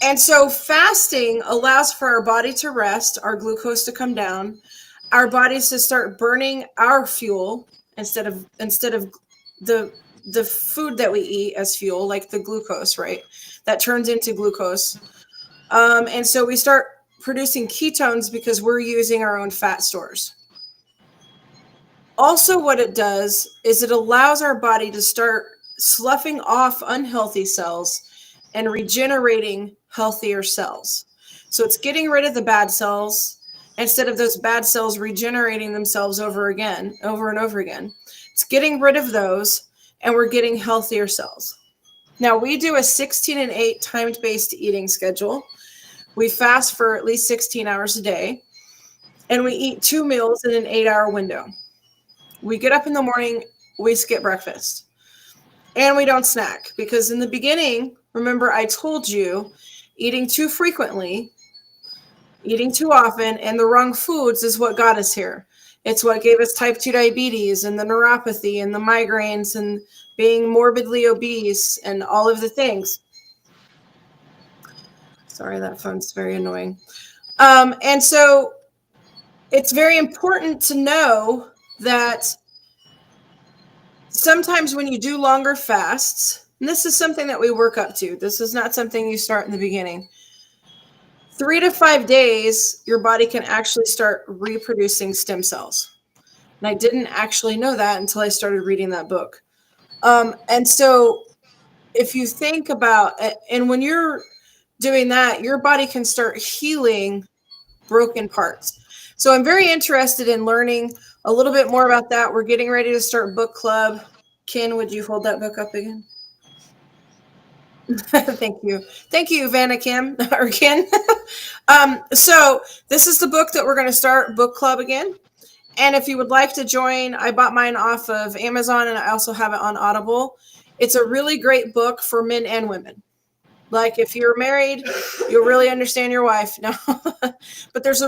Speaker 1: And so fasting allows for our body to rest, our glucose to come down, our bodies to start burning our fuel instead of the food that we eat as fuel, like the glucose, right? That turns into glucose. And so we start producing ketones because we're using our own fat stores. Also, what it does is it allows our body to start sloughing off unhealthy cells and regenerating healthier cells. So it's getting rid of the bad cells instead of those bad cells regenerating themselves over and over again. It's getting rid of those, and we're getting healthier cells. Now, we do a 16 and 8 time-based eating schedule. We fast for at least 16 hours a day, and we eat 2 meals in an 8-hour window. We get up in the morning, we skip breakfast, and we don't snack, because in the beginning, remember I told you, eating too frequently, eating too often, and the wrong foods is what got us here. It's what gave us type 2 diabetes and the neuropathy and the migraines and being morbidly obese and all of the things. Sorry, that phone's very annoying. And so it's very important to know that sometimes when you do longer fasts, and this is something that we work up to, this is not something you start in the beginning. 3 to 5 days, your body can actually start reproducing stem cells. And I didn't actually know that until I started reading that book. And so if you think about it, and when you're doing that, your body can start healing broken parts. So I'm very interested in learning a little bit more about that. We're getting ready to start book club. Ken, would you hold that book up again? Thank you. Thank you, Vanna Kim, or Ken. So this is the book that we're going to start book club again. And if you would like to join, I bought mine off of Amazon, and I also have it on Audible. It's a really great book for men and women. Like if you're married, you'll really understand your wife. No, but there's a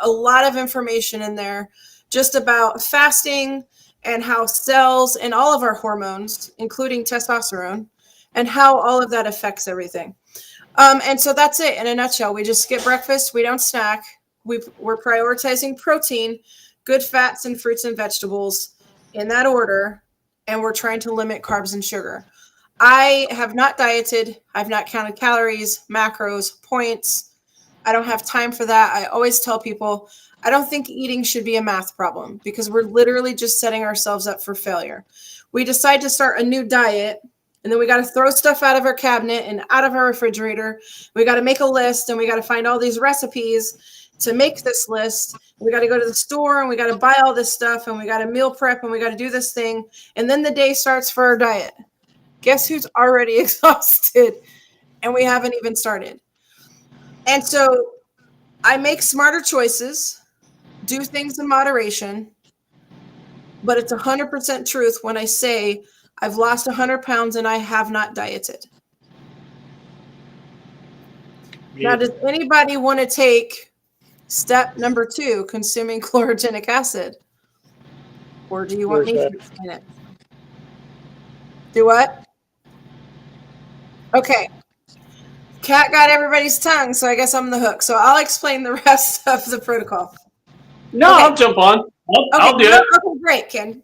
Speaker 1: lot of information in there just about fasting and how cells and all of our hormones, including testosterone, and how all of that affects everything. And so that's it in a nutshell. We just skip breakfast. We don't snack. We're prioritizing protein, good fats, and fruits and vegetables in that order. And we're trying to limit carbs and sugar. I have not dieted. I've not counted calories, macros, points. I don't have time for that. I always tell people, I don't think eating should be a math problem, because we're literally just setting ourselves up for failure. We decide to start a new diet, and then we got to throw stuff out of our cabinet and out of our refrigerator. We got to make a list, and we got to find all these recipes to make this list. We got to go to the store, and we got to buy all this stuff, and we got to meal prep, and we got to do this thing. And then the day starts for our diet. Guess who's already exhausted? And we haven't even started. And so I make smarter choices, do things in moderation, but it's 100% truth when I say I've lost 100 pounds and I have not dieted.
Speaker 5: Yeah.
Speaker 1: Now, does anybody want to take step number 2, consuming chlorogenic acid? Or do you want me to explain it? Do what? Okay. Kat got everybody's tongue, so I guess I'm the hook. So I'll explain the rest of the protocol.
Speaker 2: No,
Speaker 1: Okay.
Speaker 2: I'll jump on. I'll do it.
Speaker 1: Okay, great, Ken.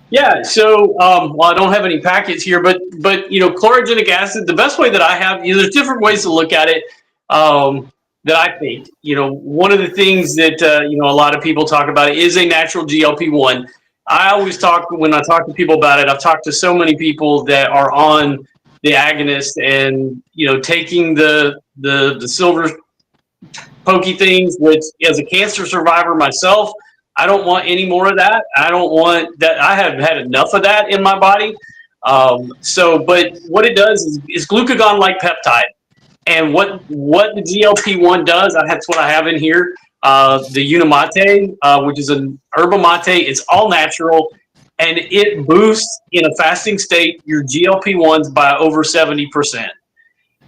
Speaker 2: Yeah. So, well, I don't have any packets here, but chlorogenic acid. The best way that I have, there's different ways to look at it. That I think, one of the things that a lot of people talk about is a natural GLP-1. I always talk when I talk to people about it. I've talked to so many people that are on the agonist and taking the silver pokey things, which as a cancer survivor myself, I don't want any more of that. I don't want that. I have had enough of that in my body. But what it does is glucagon-like peptide. And what the GLP-1 does, that's what I have in here, the Unimate, which is an herba mate. It's all natural. And it boosts, in a fasting state, your GLP-1s by over 70%.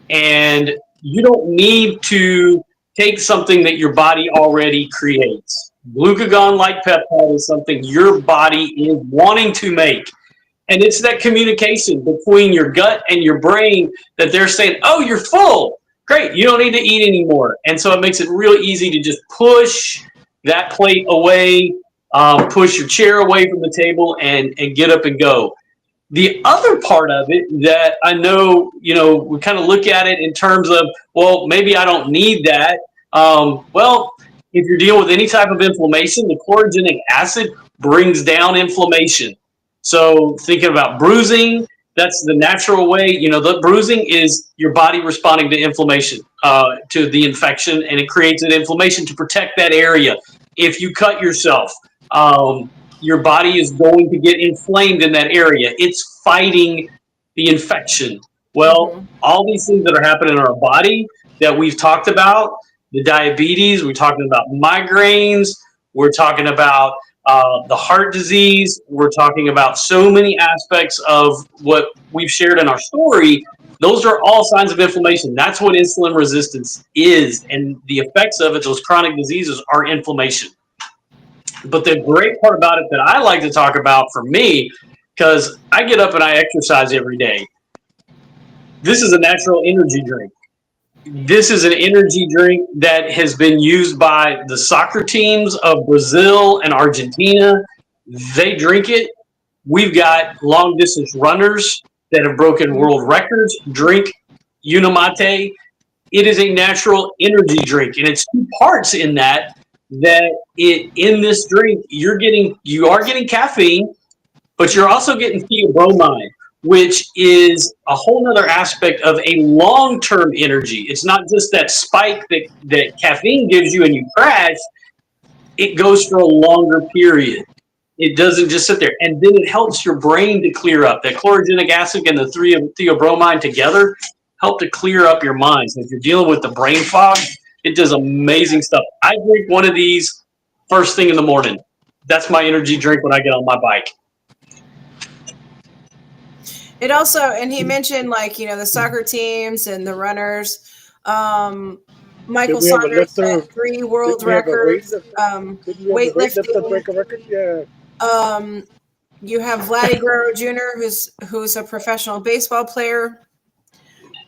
Speaker 2: And you don't need to take something that your body already creates. Glucagon-like peptide is something your body is wanting to make. And it's that communication between your gut and your brain that they're saying, oh, you're full. Great, you don't need to eat anymore. And so it makes it really easy to just push that plate away, push your chair away from the table, and get up and go. The other part of it that I know, we kind of look at it in terms of, well, maybe I don't need that. Well, if you're dealing with any type of inflammation, the chlorogenic acid brings down inflammation. So thinking about bruising, that's the natural way. The bruising is your body responding to inflammation, to the infection, and it creates an inflammation to protect that area. If you cut yourself, your body is going to get inflamed in that area. It's fighting the infection. Well, all these things that are happening in our body that we've talked about, the diabetes, we're talking about migraines, we're talking about the heart disease, we're talking about so many aspects of what we've shared in our story. Those are all signs of inflammation. That's what insulin resistance is. And the effects of it, those chronic diseases, are inflammation. But the great part about it that I like to talk about for me, because I get up and I exercise every day, this is a natural energy drink. This is an energy drink that has been used by the soccer teams of Brazil and Argentina. They drink it. We've got long distance runners that have broken world records drink Unimate. It is a natural energy drink, and it's two parts in that in this drink you are getting caffeine, but you're also getting theobromine, which is a whole other aspect of a long-term energy. It's not just that spike that caffeine gives you and you crash. It goes for a longer period. It doesn't just sit there. And then it helps your brain to clear up. That chlorogenic acid and the theobromine together help to clear up your mind. So if you're dealing with the brain fog, it does amazing stuff. I drink one of these first thing in the morning. That's my energy drink when I get on my bike.
Speaker 1: It also, and he mentioned the soccer teams and the runners. Michael Saunders set 3 world records. Weightlifting.
Speaker 5: Break a record? Yeah.
Speaker 1: You have Vladdy Guerrero Jr., who's a professional baseball player.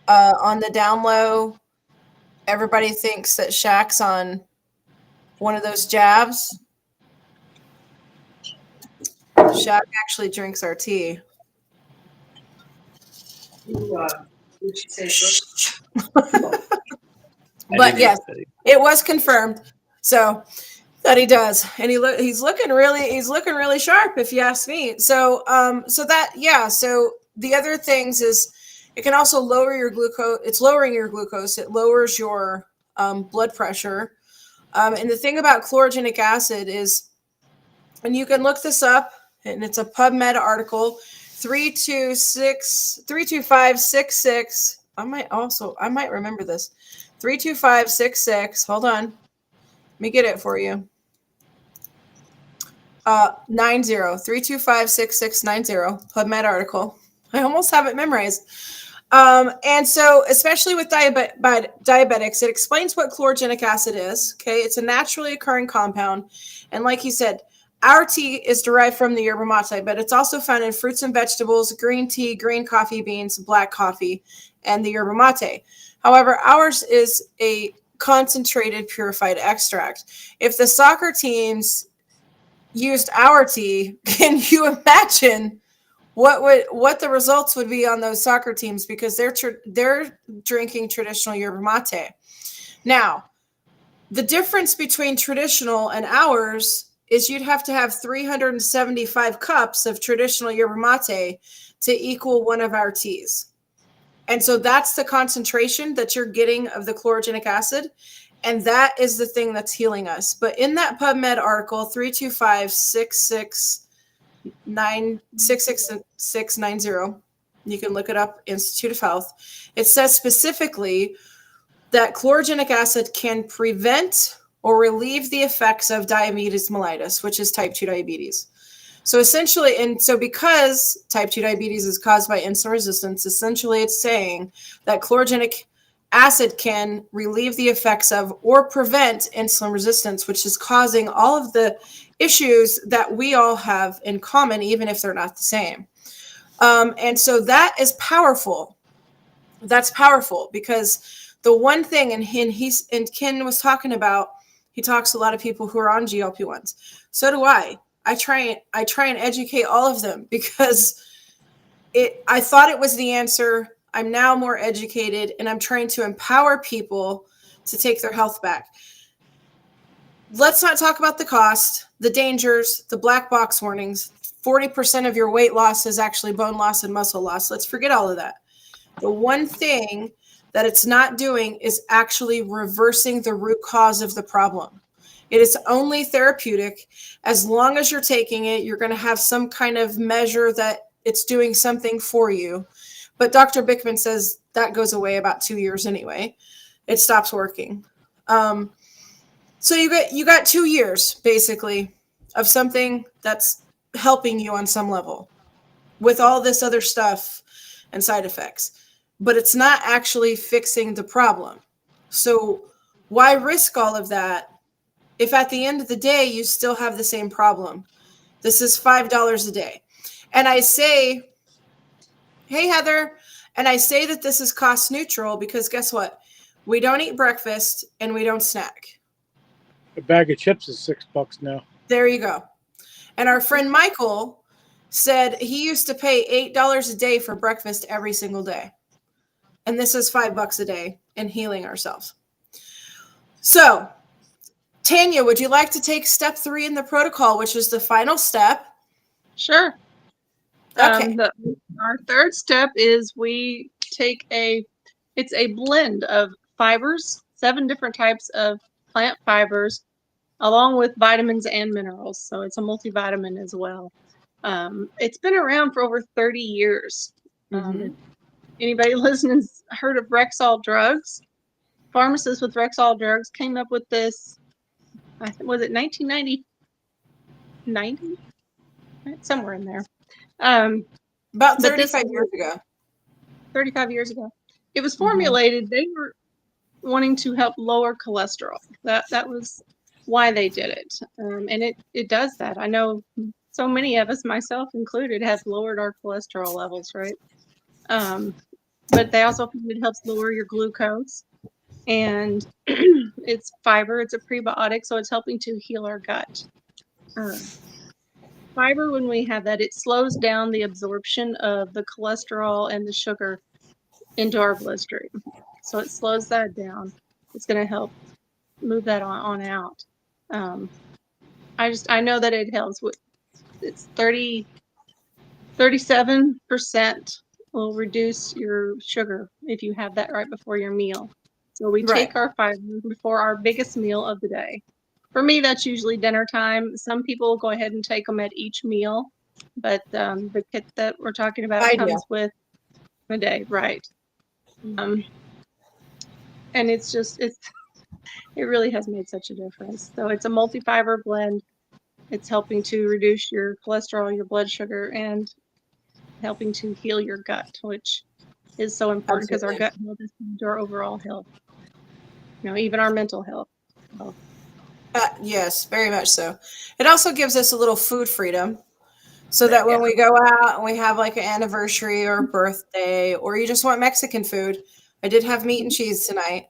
Speaker 1: On the down low, everybody thinks that Shaq's on one of those jabs. Shaq actually drinks our tea. But yes, it was confirmed. So that he does, and he's looking really sharp, if you ask me. So so the other things is it can also lower your glucose. It's lowering your glucose. It lowers your blood pressure. And the thing about chlorogenic acid is, and you can look this up, and it's a PubMed article, 32566. I might remember this. 32566. Hold on. Let me get it for you. 3256690 PubMed article. I almost have it memorized. And so, especially with diabetics, it explains what chlorogenic acid is. Okay, it's a naturally occurring compound, and like he said, our tea is derived from the yerba mate, but it's also found in fruits and vegetables, green tea, green coffee beans, black coffee, and the yerba mate. However, ours is a concentrated, purified extract. If the soccer teams used our tea, can you imagine what the results would be on those soccer teams, because they're drinking traditional yerba mate. Now, the difference between traditional and ours is you'd have to have 375 cups of traditional yerba mate to equal one of our teas. And so that's the concentration that you're getting of the chlorogenic acid. And that is the thing that's healing us. But in that PubMed article, 3256690, you can look it up, Institute of Health. It says specifically that chlorogenic acid can prevent or relieve the effects of diabetes mellitus, which is type 2 diabetes. So essentially, and so because type 2 diabetes is caused by insulin resistance, essentially it's saying that chlorogenic acid can relieve the effects of or prevent insulin resistance, which is causing all of the issues that we all have in common, even if they're not the same. And so that is powerful. That's powerful, because the one thing, and Ken was talking about, he talks to a lot of people who are on GLP-1s. So do I. I try and educate all of them, because I thought it was the answer. I'm now more educated, and I'm trying to empower people to take their health back. Let's not talk about the cost, the dangers, the black box warnings. 40% of your weight loss is actually bone loss and muscle loss. Let's forget all of that. The one thing that it's not doing is actually reversing the root cause of the problem. It is only therapeutic. As long as you're taking it, you're going to have some kind of measure that it's doing something for you. But Dr. Bickman says that goes away about 2 years anyway. It stops working. So you got 2 years basically of something that's helping you on some level with all this other stuff and side effects, but it's not actually fixing the problem. So why risk all of that if at the end of the day you still have the same problem? This is $5 a day. And I say, hey, Heather, and I say that this is cost neutral because guess what? We don't eat breakfast and we don't snack.
Speaker 5: A bag of chips is $6 now.
Speaker 1: There you go. And our friend Michael said he used to pay $8 a day for breakfast every single day. And this is $5 a day in healing ourselves. So, Tanya, would you like to take step 3 in the protocol, which is the final step?
Speaker 3: Sure.
Speaker 1: Okay.
Speaker 3: Our third step is we take it's a blend of fibers, 7 different types of plant fibers, along with vitamins and minerals. So it's a multivitamin as well. It's been around for over 30 years. If anybody listening's heard of Rexall drugs? Pharmacists with Rexall drugs came up with this, was it 1990? 90? Somewhere in there.
Speaker 1: About 35 years ago.
Speaker 3: 35 years ago. It was formulated, they were wanting to help lower cholesterol. That was why they did it. And it does that. I know so many of us, myself included, have lowered our cholesterol levels, right? But they also find it helps lower your glucose. And it's fiber, it's a prebiotic, so it's helping to heal our gut. Fiber, when we have that, it slows down the absorption of the cholesterol and the sugar into our bloodstream. So it slows that down. It's going to help move that on out. I know that it helps with, it's 37% will reduce your sugar if you have that right before your meal. So we take our fiber before our biggest meal of the day. For me, that's usually dinner time. Some people go ahead and take them at each meal, but the kit that we're talking about comes with a day, right? And it's just, it really has made such a difference. So it's a multi-fiber blend. It's helping to reduce your cholesterol, your blood sugar, and helping to heal your gut, which is so important because our gut health is our overall health. You know, even our mental health. So.
Speaker 1: Yes, very much so. It also gives us a little food freedom so that when we go out and we have like an anniversary or a birthday, or you just want Mexican food. I did have meat and cheese tonight,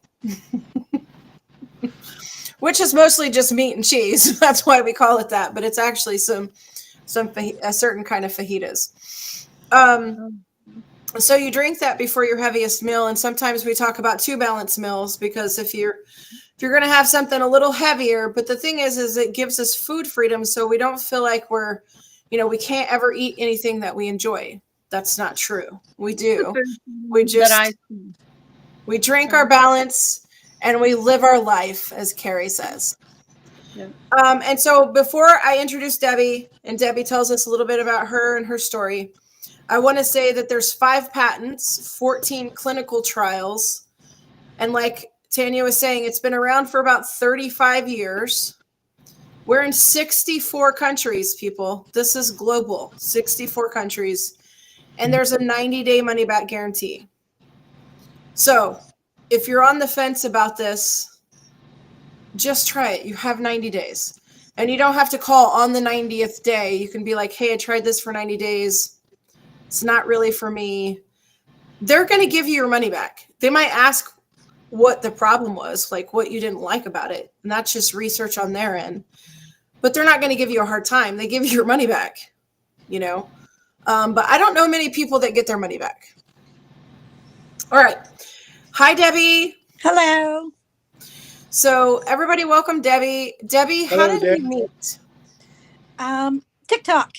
Speaker 1: which is mostly just meat and cheese. That's why we call it that, but it's actually a certain kind of fajitas. So you drink that before your heaviest meal, and sometimes we talk about 2 balanced meals because if you're going to have something a little heavier, but the thing is it gives us food freedom, so we don't feel like we can't ever eat anything that we enjoy. That's not true. We do. We drink our balance and we live our life, as Carrie says. Yeah. And so before I introduce Debbie, and Debbie tells us a little bit about her and her story, I want to say that there's 5 patents, 14 clinical trials, and like Tanya was saying, it's been around for about 35 years. We're in 64 countries, people. This is global, 64 countries. And there's a 90-day money-back guarantee. So if you're on the fence about this, just try it. You have 90 days. And you don't have to call on the 90th day. You can be like, hey, I tried this for 90 days. It's not really for me. They're going to give you your money back. They might ask what the problem was, like what you didn't like about it. And that's just research on their end. But they're not going to give you a hard time. They give you your money back, But I don't know many people that get their money back. All right. Hi, Debbie.
Speaker 7: Hello.
Speaker 1: So everybody welcome Debbie. Debbie, how
Speaker 5: Hello,
Speaker 1: did we
Speaker 5: Deb.
Speaker 1: meet?
Speaker 7: TikTok.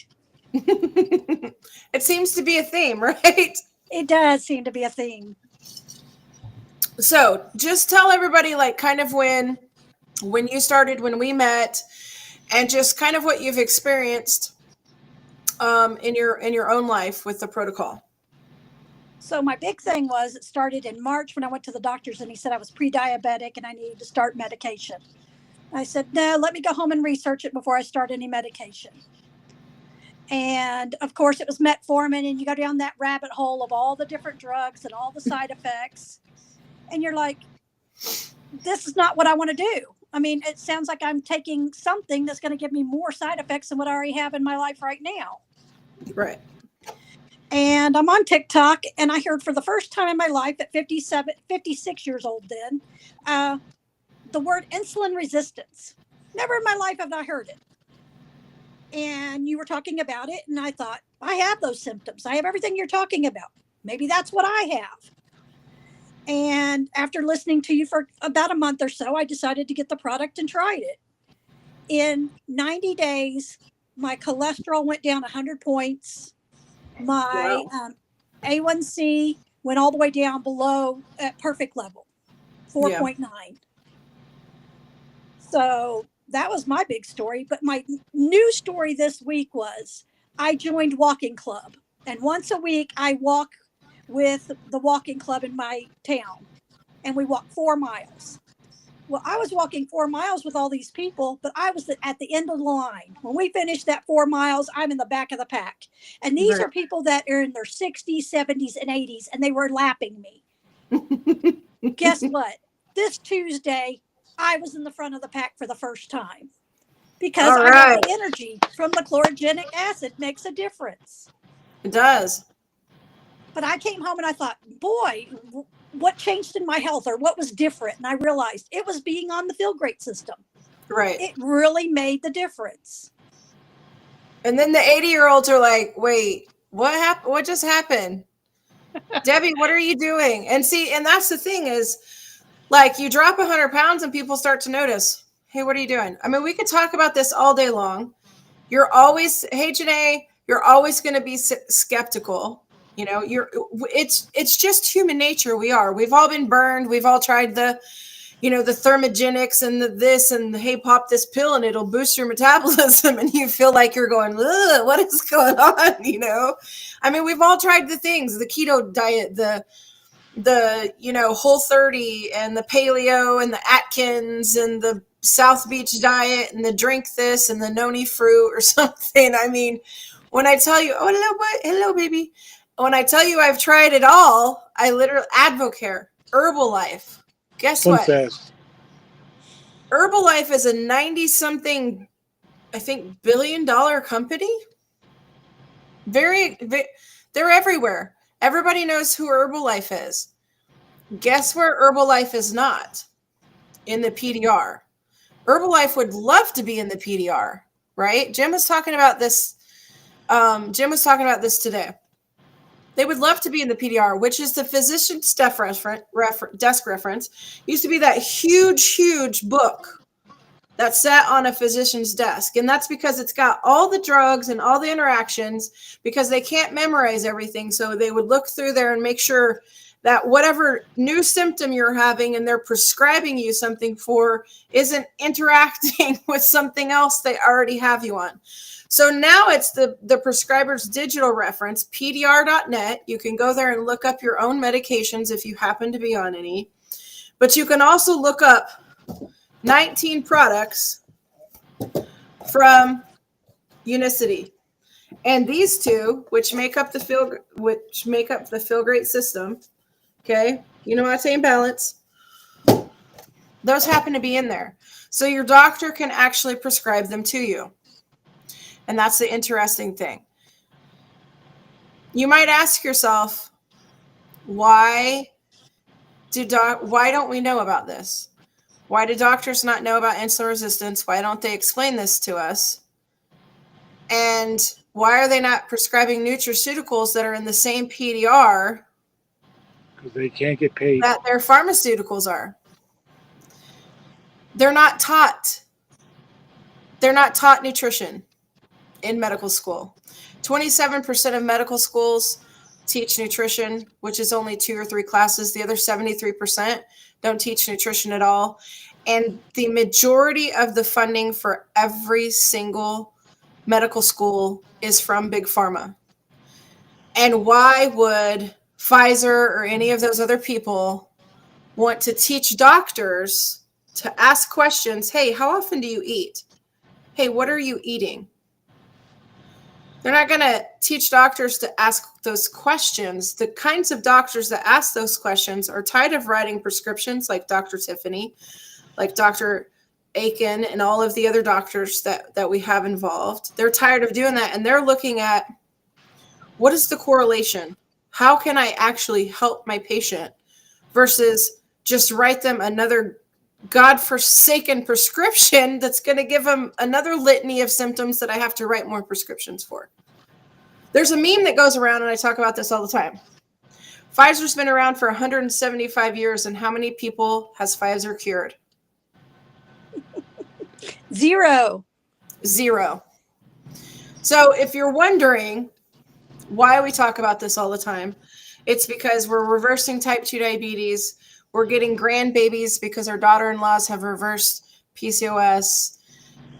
Speaker 1: It seems to be a theme, right?
Speaker 7: It does seem to be a theme.
Speaker 1: So just tell everybody like kind of when you started, when we met, and just kind of what you've experienced in your own life with the protocol.
Speaker 7: So my big thing was it started in March when I went to the doctor's and he said I was pre-diabetic and I needed to start medication. I said, no, let me go home and research it before I start any medication. And of course it was metformin, and you go down that rabbit hole of all the different drugs and all the side effects. And you're like, this is not what I want to do. I mean, it sounds like I'm taking something that's going to give me more side effects than what I already have in my life right now.
Speaker 1: Right.
Speaker 7: And I'm on TikTok, and I heard for the first time in my life at 56 years old then, the word insulin resistance. Never in my life have I heard it. And you were talking about it, and I thought, I have those symptoms. I have everything you're talking about. Maybe that's what I have. And after listening to you for about a month or so, I decided to get the product and tried it. In 90 days, my cholesterol went down 100 points. My A1C went all the way down below at perfect level, 4.9. Yeah. So that was my big story. But my new story this week was I joined walking club. And once a week, I walk with the walking club in my town, and we walk 4 miles. Well, I was walking 4 miles with all these people, but I was at the end of the line. When we finished that 4 miles, I'm in the back of the pack. And these are people that are in their 60s, 70s, and 80s, and they were lapping me. Guess what? This Tuesday, I was in the front of the pack for the first time because I got the energy from the chlorogenic acid makes a difference.
Speaker 1: It does.
Speaker 7: But I came home and I thought, boy, what changed in my health, or what was different? And I realized it was being on the Feel Great system.
Speaker 1: Right.
Speaker 7: It really made the difference.
Speaker 1: And then the 80-year-olds are like, wait, what happened? What just happened? Debbie, what are you doing? And see, and that's the thing is, like, you drop 100 pounds and people start to notice, hey, what are you doing? I mean, we could talk about this all day long. You're always, hey, Janae, you're always going to be skeptical. You know, it's just human nature. We've all been burned. We've all tried the thermogenics and the this and the, hey, pop this pill and it'll boost your metabolism. And you feel like you're going, ugh, what is going on? You know, I mean, we've all tried the things, the keto diet, the Whole30 and the paleo and the Atkins and the South Beach diet and the drink this and the noni fruit or something. I mean, when I tell you, hello, baby. When I tell you I've tried it all, I literally, Advocare, Herbalife. Guess what?
Speaker 5: Fast.
Speaker 1: Herbalife is a 90-something, I think, billion-dollar company. They're everywhere. Everybody knows who Herbalife is. Guess where Herbalife is not? In the PDR. Herbalife would love to be in the PDR, right? Jim was talking about this. Today. They would love to be in the PDR, which is the physician's desk reference. Used to be that huge book that sat on a physician's desk. And that's because it's got all the drugs and all the interactions, because they can't memorize everything. So they would look through there and make sure that whatever new symptom you're having and they're prescribing you something for isn't interacting with something else they already have you on. So now it's the prescriber's digital reference, pdr.net. You can go there and look up your own medications if you happen to be on any. But you can also look up 19 products from Unicity. And these two, which make up the Feel Great system, okay? You know what I'm balance. Those happen to be in there. So your doctor can actually prescribe them to you. And that's the interesting thing. You might ask yourself, why don't we know about this? Why do doctors not know about insulin resistance? Why don't they explain this to us? And why are they not prescribing nutraceuticals that are in the same PDR
Speaker 5: Because they can't get paid.
Speaker 1: that their pharmaceuticals are? They're not taught. They're not taught nutrition in medical school. 27% of medical schools teach nutrition, which is only 2 or 3 classes. The other 73% don't teach nutrition at all. And the majority of the funding for every single medical school is from Big Pharma. And why would Pfizer or any of those other people want to teach doctors to ask questions? Hey, how often do you eat? Hey, what are you eating? They're not going to teach doctors to ask those questions. The kinds of doctors that ask those questions are tired of writing prescriptions, like Dr. Tiffany, like Dr. Aiken, and all of the other doctors that we have involved. They're tired of doing that, and they're looking at, what is the correlation? How can I actually help my patient versus just write them another godforsaken prescription that's going to give them another litany of symptoms that I have to write more prescriptions for. There's a meme that goes around, and I talk about this all the time. Pfizer's been around for 175 years, and how many people has Pfizer cured?
Speaker 7: 0.
Speaker 1: 0. So if you're wondering why we talk about this all the time, it's because we're reversing type 2 diabetes. We're getting grandbabies because our daughter-in-laws have reversed PCOS.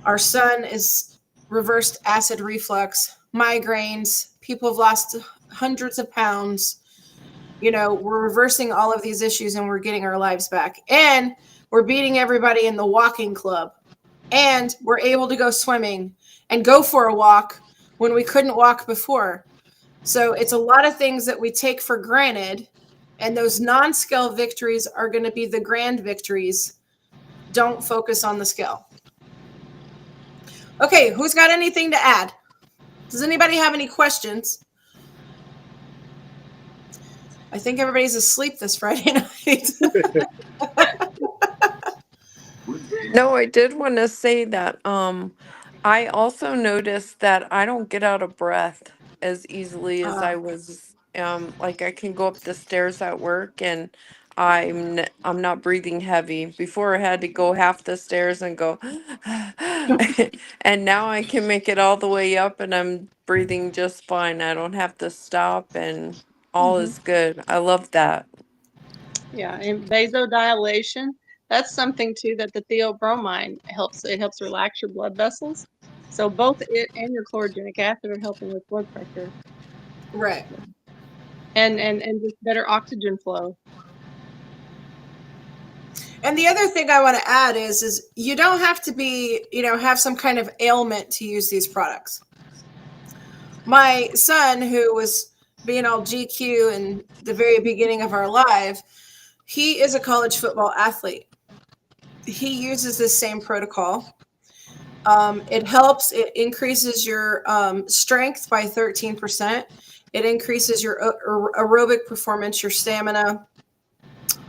Speaker 1: Our son is reversed acid reflux, migraines. People have lost hundreds of pounds. You know, we're reversing all of these issues, and we're getting our lives back. And we're beating everybody in the walking club. And we're able to go swimming and go for a walk when we couldn't walk before. So it's a lot of things that we take for granted. And those non-scale victories are going to be the grand victories. Don't focus on the scale. Okay, who's got anything to add? Does anybody have any questions? I think everybody's asleep this Friday night.
Speaker 6: No, I did want to say that I also noticed that I don't get out of breath as easily as I was like I can go up the stairs at work and I'm not breathing heavy. Before I had to go half the stairs and go and now I can make it all the way up and I'm breathing just fine. I don't have to stop and all is good. I love that.
Speaker 3: Yeah, and vasodilation, that's something too that the theobromine helps. It helps relax your blood vessels. So both it and your chlorogenic acid are helping with blood pressure.
Speaker 1: Right.
Speaker 3: And just better oxygen flow.
Speaker 1: And the other thing I want to add is you don't have to be, have some kind of ailment to use these products. My son, who was being all GQ in the very beginning of our life, he is a college football athlete. He uses this same protocol. It helps. It increases your strength by 13%. It increases your aerobic performance, your stamina.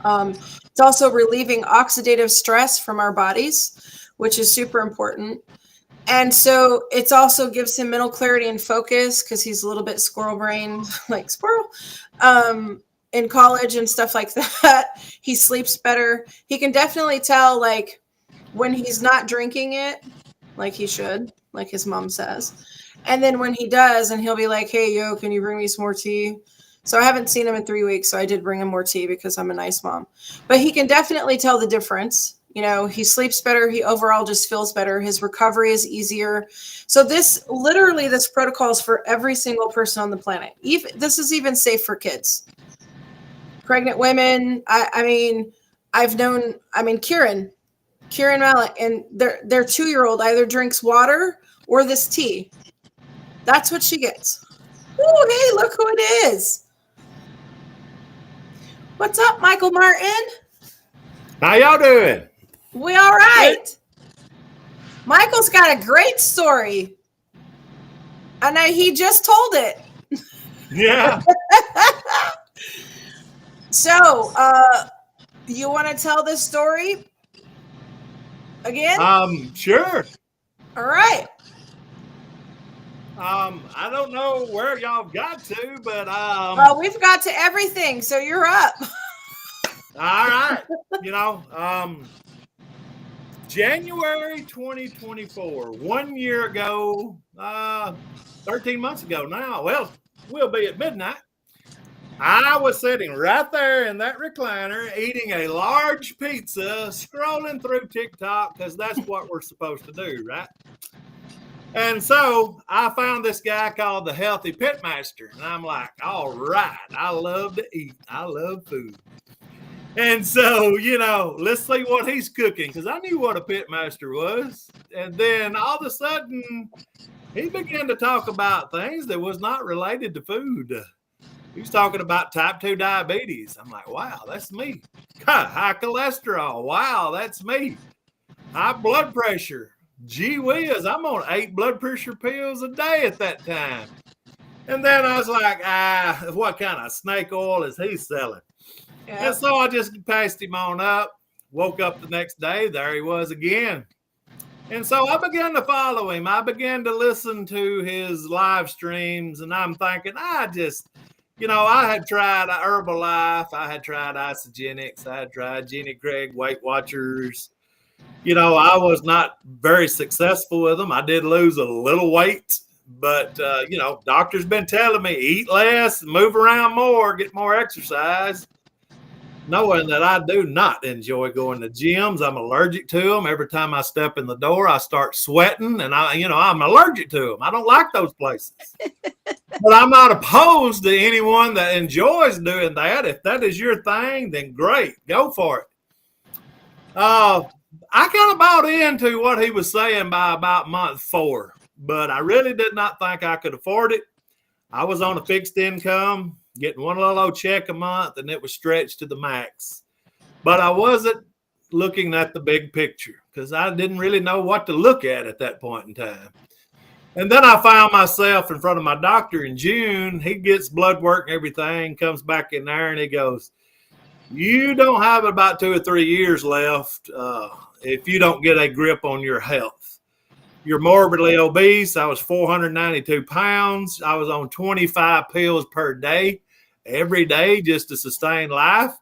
Speaker 1: It's also relieving oxidative stress from our bodies, which is super important. And so it also gives him mental clarity and focus because he's a little bit squirrel brained, like squirrel, in college and stuff like that. He sleeps better. He can definitely tell, like, when he's not drinking it, like he should, like his mom says. And then when he does, and he'll be like, hey, yo, can you bring me some more tea? So I haven't seen him in 3 weeks, so I did bring him more tea because I'm a nice mom. But he can definitely tell the difference. He sleeps better. He overall just feels better. His recovery is easier. So this protocol is for every single person on the planet. This is even safe for kids. Pregnant women. Kieran Malik, and their 2-year-old either drinks water or this tea. That's what she gets. Oh, hey, look who it is. What's up, Michael Martin?
Speaker 8: How y'all doing?
Speaker 1: We all right. Michael's got a great story. I know he just told it.
Speaker 8: Yeah.
Speaker 1: So, you want to tell this story again?
Speaker 8: Sure.
Speaker 1: All right.
Speaker 8: I don't know where y'all got to, but
Speaker 1: We've got to everything, so you're up.
Speaker 8: all right. January 2024, 1 year ago, 13 months ago now. Well, we'll be at midnight. I was sitting right there in that recliner, eating a large pizza, scrolling through TikTok, because that's what we're supposed to do, right? And so I found this guy called the Healthy Pitmaster. And I'm like, all right, I love to eat. I love food. And so, let's see what he's cooking, because I knew what a pitmaster was. And then all of a sudden, he began to talk about things that was not related to food. He was talking about type 2 diabetes. I'm like, wow, that's me. High cholesterol. Wow, that's me. High blood pressure. Gee whiz, I'm on 8 blood pressure pills a day at that time. And then I was like, what kind of snake oil is he selling? Yeah. And so I just passed him on up, woke up the next day, there he was again. And so I began to follow him. I began to listen to his live streams, and I'm thinking, I had tried Herbalife, I had tried Isogenics, I had tried Jenny Craig Weight Watchers. I was not very successful with them. I did lose a little weight, but, doctors been telling me, eat less, move around more, get more exercise. Knowing that I do not enjoy going to gyms. I'm allergic to them. Every time I step in the door, I start sweating, and I'm allergic to them. I don't like those places. But I'm not opposed to anyone that enjoys doing that. If that is your thing, then great, go for it. I kind of bought into what he was saying by about month 4, but I really did not think I could afford it. I was on a fixed income, getting one little old check a month, and it was stretched to the max. But I wasn't looking at the big picture because I didn't really know what to look at that point in time. And then I found myself in front of my doctor in June. He gets blood work and everything, comes back in there, and he goes, you don't have about 2 or 3 years left if you don't get a grip on your health. You're morbidly obese. I was 492 pounds. I was on 25 pills per day, every day, just to sustain life.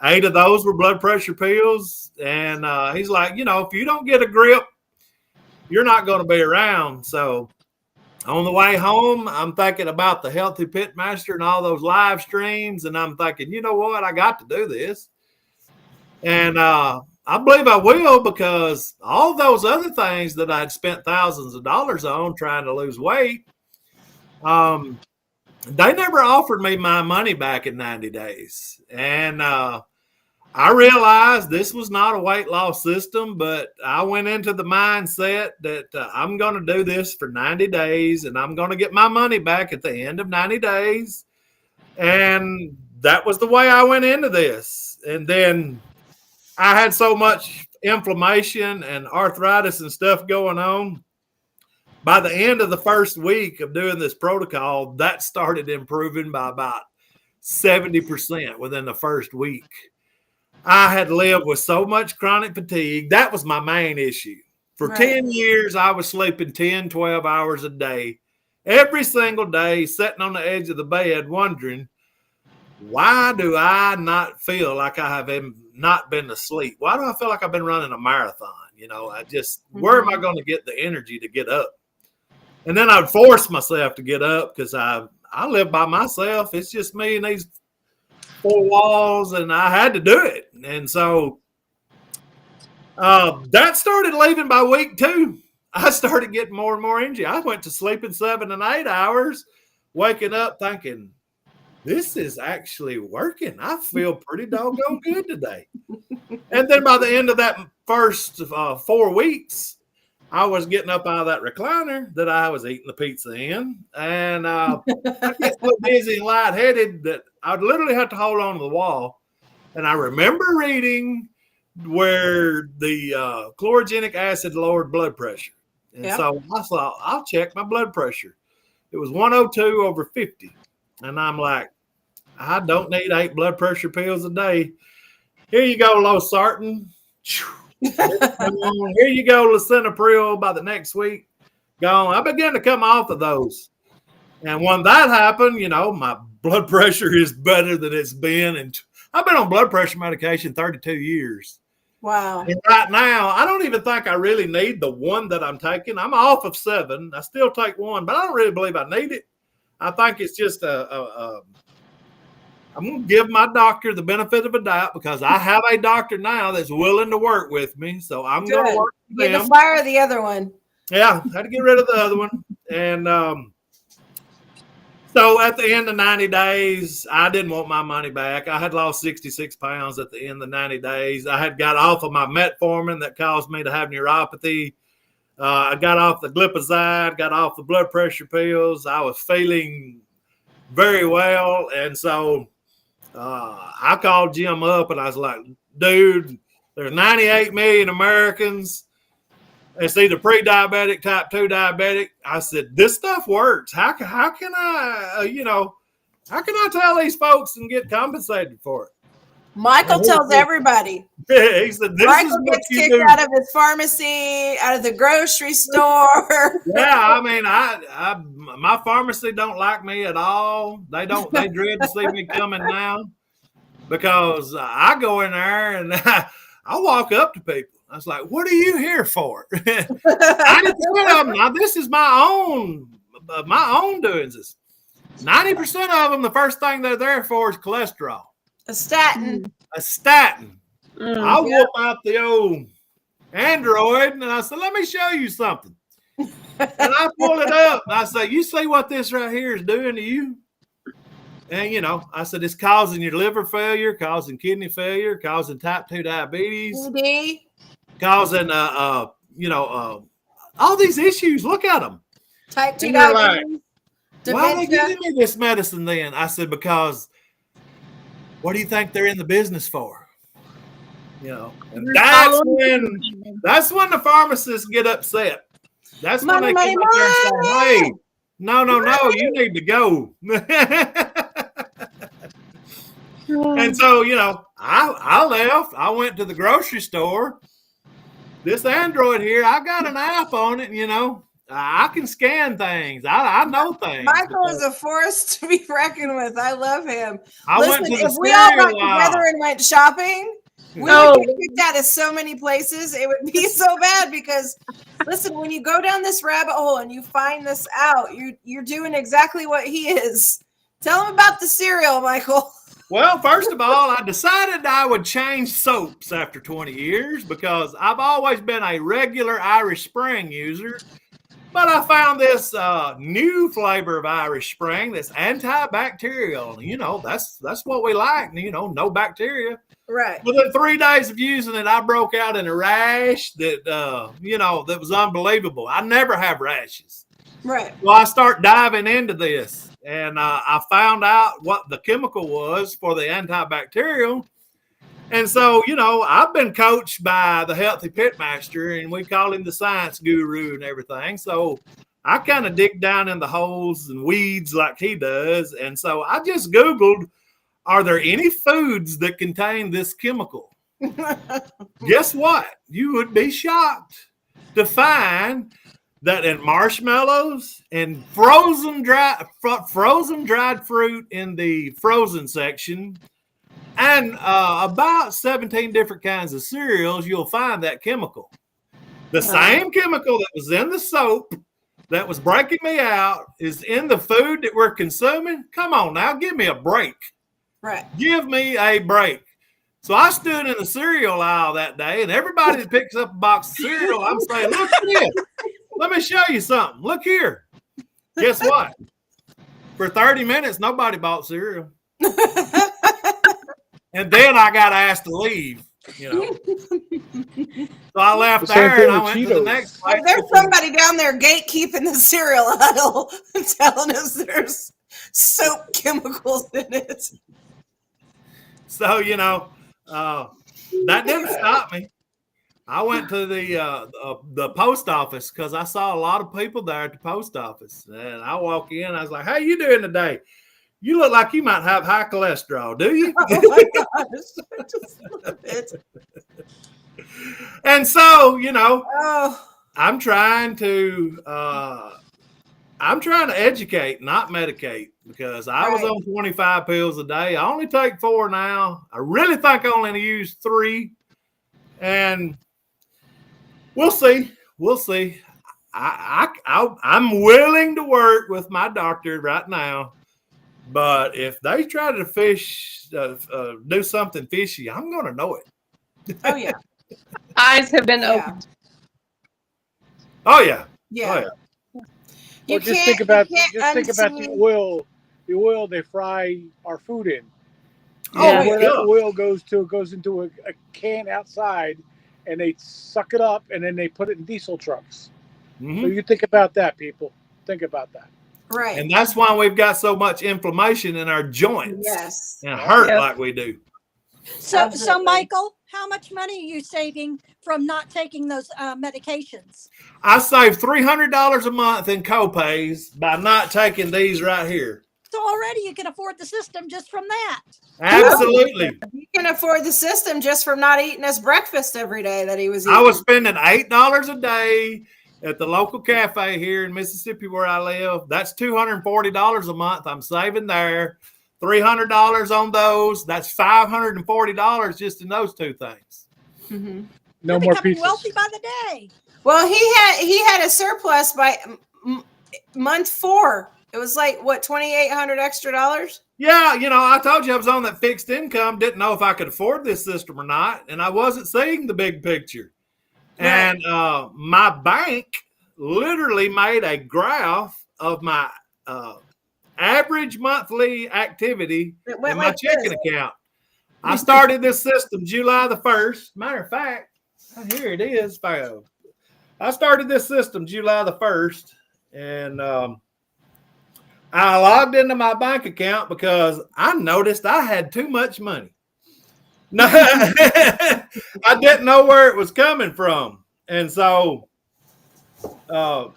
Speaker 8: 8 of those were blood pressure pills. And he's like, if you don't get a grip, you're not going to be around. So on the way home, I'm thinking about the Healthy Pitmaster and all those live streams. And I'm thinking, you know what? I got to do this. And I believe I will, because all those other things that I'd spent thousands of dollars on trying to lose weight, they never offered me my money back in 90 days. And I realized this was not a weight loss system, but I went into the mindset that I'm going to do this for 90 days, and I'm going to get my money back at the end of 90 days. And that was the way I went into this. And then I had so much inflammation and arthritis and stuff going on. By the end of the first week of doing this protocol, that started improving by about 70% within the first week. I had lived with so much chronic fatigue. That was my main issue. For 10 years, I was sleeping 10, 12 hours a day, every single day, sitting on the edge of the bed wondering, why do I not feel like I have not been asleep? Why do I feel like I've been running a marathon? Where am I going to get the energy to get up? And then I'd force myself to get up because I live by myself. It's just me and these 4 walls, and I had to do it. And so that started leaving by week 2. I started getting more and more energy. I went to sleeping 7 and 8 hours, waking up thinking, this is actually working. I feel pretty doggone good today. And then by the end of that first 4 weeks, I was getting up out of that recliner that I was eating the pizza in. And I get so dizzy and lightheaded that I'd literally have to hold on to the wall. And I remember reading where the chlorogenic acid lowered blood pressure. And so I thought, I'll check my blood pressure. It was 102 over 50. And I'm like, I don't need 8 blood pressure pills a day. Here you go, losartan. Here you go, lisinopril by the next week. gone. I began to come off of those. And when that happened, my blood pressure is better than it's been. And I've been on blood pressure medication 32 years.
Speaker 1: Wow.
Speaker 8: And right now, I don't even think I really need the one that I'm taking. I'm off of 7. I still take one, but I don't really believe I need it. I think it's just I'm going to give my doctor the benefit of a doubt because I have a doctor now that's willing to work with me. So I'm going to work with
Speaker 1: Get
Speaker 8: them.
Speaker 1: the fire the other one.
Speaker 8: Yeah, had to get rid of the other one. And so at the end of 90 days, I didn't want my money back. I had lost 66 pounds at the end of 90 days. I had got off of my metformin that caused me to have neuropathy. I got off the glipizide, got off the blood pressure pills. I was feeling very well. And so I called Jim up and I was like, dude, there's 98 million Americans. It's either pre-diabetic, type 2 diabetic. I said, this stuff works. How can I, how can I tell these folks and get compensated for it?
Speaker 1: Michael tells everybody.
Speaker 8: He said, this
Speaker 1: Michael
Speaker 8: is what
Speaker 1: gets
Speaker 8: you
Speaker 1: kicked
Speaker 8: do.
Speaker 1: out of his pharmacy, out of the grocery store.
Speaker 8: Yeah, I mean, my pharmacy don't like me at all. They dread to see me coming now because I go in there and I walk up to people. I was like, what are you here for? I didn't tell them, now this is my own doings. 90% of them, the first thing they're there for is cholesterol.
Speaker 1: A statin.
Speaker 8: A statin. I whoop out the old Android and I said, let me show you something. And I pull it up. And I say, you see what this right here is doing to you? And, I said, it's causing your liver failure, causing kidney failure, causing type 2 diabetes. Causing, all these issues. Look at them.
Speaker 1: Type 2 diabetes.
Speaker 8: Like, why are they giving me this medicine then? I said, because what do you think they're in the business for? And that's when the pharmacists get upset. That's when they come up there and say, hey, no, you need to go. And so, I left. I went to the grocery store. This Android here, I got an app on it, I can scan things. I know things.
Speaker 1: Michael is a force to be reckoned with. I love him.
Speaker 8: Listen,
Speaker 1: if we all got together and went shopping, we would get kicked out of so many places. It would be so bad because, listen, when you go down this rabbit hole and you find this out, you're doing exactly what he is. Tell him about the cereal, Michael.
Speaker 8: Well, first of all, I decided I would change soaps after 20 years because I've always been a regular Irish Spring user. But I found this new flavor of Irish Spring that's antibacterial. That's what we like, no bacteria.
Speaker 1: Right.
Speaker 8: Within 3 days of using it, I broke out in a rash that, that was unbelievable. I never have rashes.
Speaker 1: Right.
Speaker 8: Well, I start diving into this. And I found out what the chemical was for the antibacterial. And so, I've been coached by the healthy pitmaster, and we call him the science guru and everything. So I kind of dig down in the holes and weeds like he does. And so I just Googled, are there any foods that contain this chemical? Guess what? You would be shocked to find that in marshmallows and frozen dried fruit in the frozen section, and about 17 different kinds of cereals, you'll find that chemical. The same chemical that was in the soap that was breaking me out is in the food that we're consuming. Come on now, give me a break.
Speaker 1: Right.
Speaker 8: Give me a break. So I stood in the cereal aisle that day, and everybody that picks up a box of cereal, I'm saying, look at this. Let me show you something. Look here. Guess what? For 30 minutes, nobody bought cereal. And then I got asked to leave, So I left there and I went to the next place.
Speaker 1: There's somebody down there gatekeeping the cereal aisle telling us there's soap chemicals in it.
Speaker 8: So, that didn't stop me. I went to the post office because I saw a lot of people there at the post office. And I walk in, I was like, how you doing today? You look like you might have high cholesterol, do you?
Speaker 1: Oh my gosh. Just a little bit.
Speaker 8: And so, I'm trying to educate, not medicate, because I was
Speaker 1: Right.
Speaker 8: on 25 pills a day. I only take 4 now. I really think I only use 3, and we'll see. We'll see. I'm willing to work with my doctor right now, but if they try to do something fishy, I'm going to know it.
Speaker 1: Oh yeah.
Speaker 3: Eyes have been
Speaker 1: Yeah.
Speaker 3: opened.
Speaker 8: Oh yeah.
Speaker 1: Yeah.
Speaker 8: Oh yeah.
Speaker 1: You
Speaker 5: Well, just
Speaker 1: can't.
Speaker 5: think about
Speaker 1: you can't
Speaker 5: the
Speaker 1: unsee-
Speaker 5: oil they fry our food in. You
Speaker 8: Oh,
Speaker 5: know
Speaker 3: Yeah.
Speaker 5: where
Speaker 8: yeah.
Speaker 5: that oil goes to? It goes into a can outside, and they suck it up, and then they put it in diesel trucks.
Speaker 8: Mhm.
Speaker 5: So you think about that, people. Think about that.
Speaker 1: Right.
Speaker 8: And that's why we've got so much inflammation in our joints
Speaker 1: Yes.
Speaker 8: and hurt
Speaker 3: Yep.
Speaker 8: like we do.
Speaker 7: So
Speaker 1: Absolutely.
Speaker 7: Michael, how much money are you saving from not taking those medications?
Speaker 8: I save $300 a month in copays by not taking these right here.
Speaker 7: So already you can afford the system just from that.
Speaker 8: Absolutely.
Speaker 1: You can afford the system just from not eating his breakfast every day that he was
Speaker 8: I
Speaker 1: eating.
Speaker 8: was spending $8 a day at the local cafe here in Mississippi where I live. That's $240 a month I'm saving there. $300 on those. That's $540 just in those 2 things.
Speaker 1: Mhm.
Speaker 5: No
Speaker 7: You're
Speaker 5: more
Speaker 7: becoming
Speaker 5: pizzas.
Speaker 7: wealthy by the day.
Speaker 1: Well, he had a surplus by month 4. It was like what, $2,800 extra dollars?
Speaker 8: Yeah, I told you I was on that fixed income, didn't know if I could afford this system or not, and I wasn't seeing the big picture.
Speaker 1: Right.
Speaker 8: And my bank literally made a graph of my average monthly activity
Speaker 1: It
Speaker 8: in
Speaker 1: went
Speaker 8: my
Speaker 1: like
Speaker 8: checking
Speaker 1: this.
Speaker 8: account. I started this system July the 1st. Matter of fact, here it is. I started this system July the 1st, and I logged into my bank account because I noticed I had too much money. No, I didn't know where it was coming from. And so I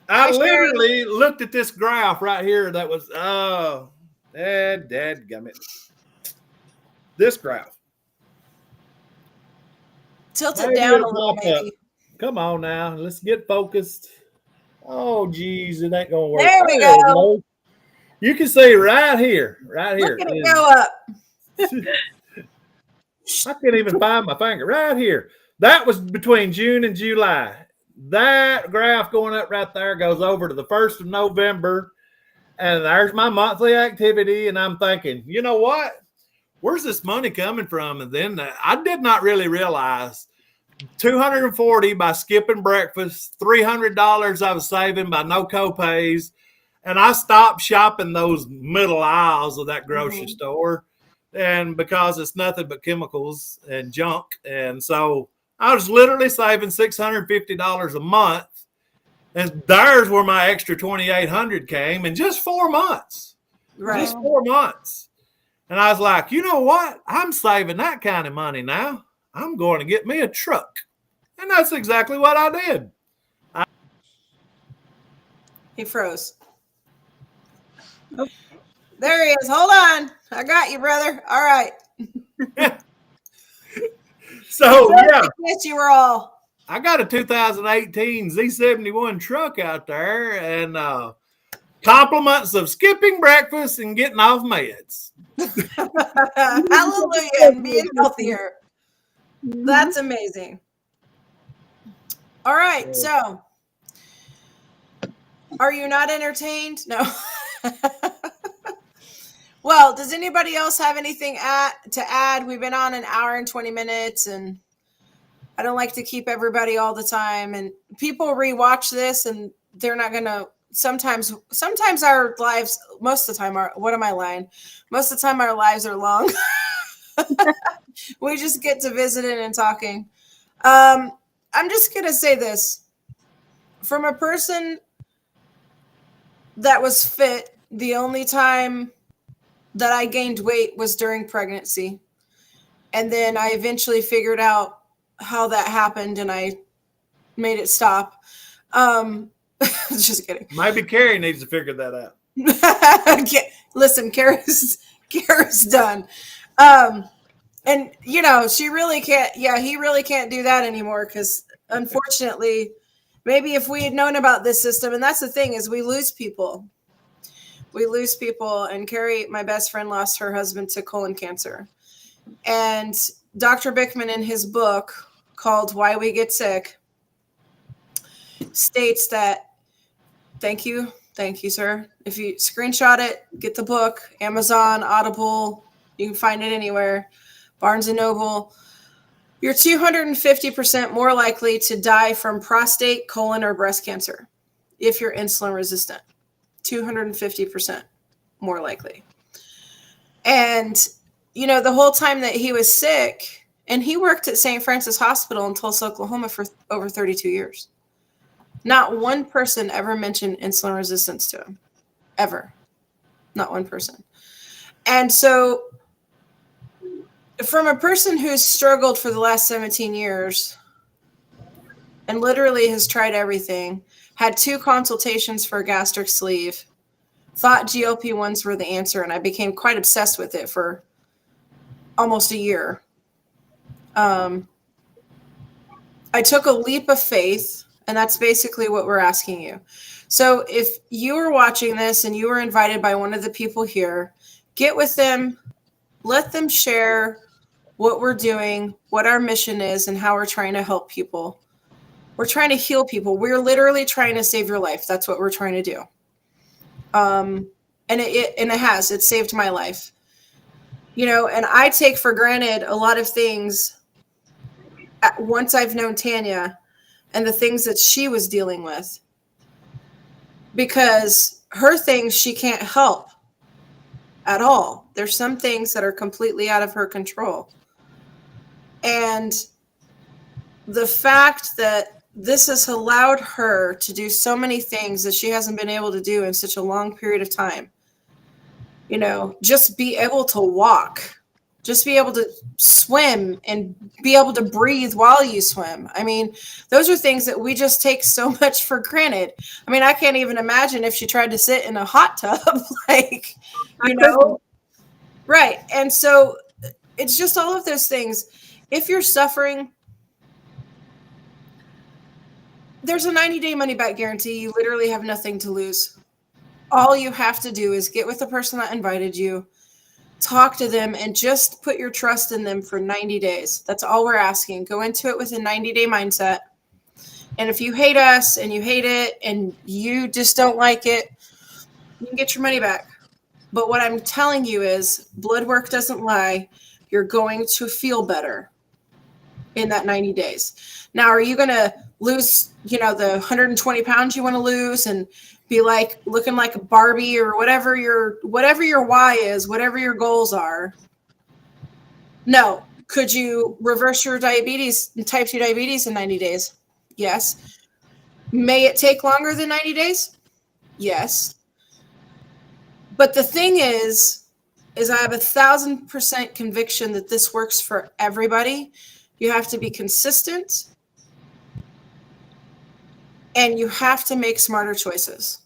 Speaker 1: Hey, Sherry.
Speaker 8: literally looked at this graph right here that was, dadgummit. This graph.
Speaker 1: Tilt it
Speaker 8: Maybe
Speaker 1: down a
Speaker 8: it'll
Speaker 1: little,
Speaker 8: pop up.
Speaker 1: maybe.
Speaker 8: Come on now. Let's get focused. Oh, geez, it ain't going to work.
Speaker 1: There we go.
Speaker 8: You can see right here.
Speaker 1: Look at it go up.
Speaker 8: I can't even find my finger. Right here. That was between June and July. That graph going up right there goes over to the 1st of November. And there's my monthly activity. And I'm thinking, you know what? Where's this money coming from? And then I did not really realize $240 by skipping breakfast, $300 I was saving by no copays. And I stopped shopping those middle aisles of that grocery store. And because it's nothing but chemicals and junk. And so I was literally saving $650 a month. And there's where my extra $2,800 came in just 4 months.
Speaker 1: Right.
Speaker 8: Just 4 months. And I was like, you know what? I'm saving that kind of money now. I'm going to get me a truck. And that's exactly what I did.
Speaker 1: He froze. Oh. There he is. Hold on. I got you, brother. All right.
Speaker 8: So, yeah.
Speaker 1: Yes, you were all.
Speaker 8: I got a 2018 Z71 truck out there, and compliments of skipping breakfast and getting off meds.
Speaker 1: Hallelujah. And being healthier. That's amazing. All right. So, are you not entertained? No. Well, does anybody else have anything to add? We've been on an hour and 20 minutes, and I don't like to keep everybody all the time. And people rewatch this, and they're not going to. Sometimes our lives, most of the time, what am I lying? Most of the time, our lives are long. We just get to visiting and talking. I'm just going to say this. From a person that was fit, the only time that I gained weight was during pregnancy. And then I eventually figured out how that happened, and I made it stop. Just kidding.
Speaker 8: Maybe Carrie needs to figure that out.
Speaker 1: Listen, Kara's done. And she really can't. Yeah, he really can't do that anymore because unfortunately, maybe if we had known about this system, and that's the thing is we lose people. We lose people, and Carrie, my best friend, lost her husband to colon cancer. And Dr. Bickman, in his book called Why We Get Sick, states that, thank you, sir. If you screenshot it, get the book, Amazon, Audible, you can find it anywhere, Barnes and Noble. You're 250% more likely to die from prostate, colon, or breast cancer if you're insulin resistant. 250% more likely. And, you know, the whole time that he was sick, and he worked at St. Francis Hospital in Tulsa, Oklahoma for over 32 years. Not one person ever mentioned insulin resistance to him. Ever. Not one person. And so, from a person who's struggled for the last 17 years and literally has tried everything, had 2 consultations for a gastric sleeve, thought GLP-1s were the answer, and I became quite obsessed with it for almost a year. I took a leap of faith, and that's basically what we're asking you. So if you are watching this and you were invited by one of the people here, get with them, let them share what we're doing, what our mission is, and how we're trying to help people. We're trying to heal people. We're literally trying to save your life. That's what we're trying to do. And it saved my life. You know, and I take for granted a lot of things once I've known Tanya and the things that she was dealing with, because her things she can't help at all. There's some things that are completely out of her control. And the fact that this has allowed her to do so many things that she hasn't been able to do in such a long period of time. You know, just be able to walk, just be able to swim and be able to breathe while you swim. I mean, those are things that we just take so much for granted. I mean, I can't even imagine if she tried to sit in a hot tub, like, you know, right. And so it's just all of those things. If you're suffering, there's a 90-day money-back guarantee. You literally have nothing to lose. All you have to do is get with the person that invited you, talk to them, and just put your trust in them for 90 days. That's all we're asking. Go into it with a 90-day mindset. And if you hate us and you hate it and you just don't like it, you can get your money back. But what I'm telling you is blood work doesn't lie. You're going to feel better in that 90 days. Now, are you going to lose, you know, the 120 pounds you want to lose and be like looking like a Barbie or whatever your why is, whatever your goals are? No. Could you reverse your diabetes, type 2 diabetes in 90 days? Yes. May it take longer than 90 days? Yes. But the thing is I have 1,000% conviction that this works for everybody. You have to be consistent, and you have to make smarter choices.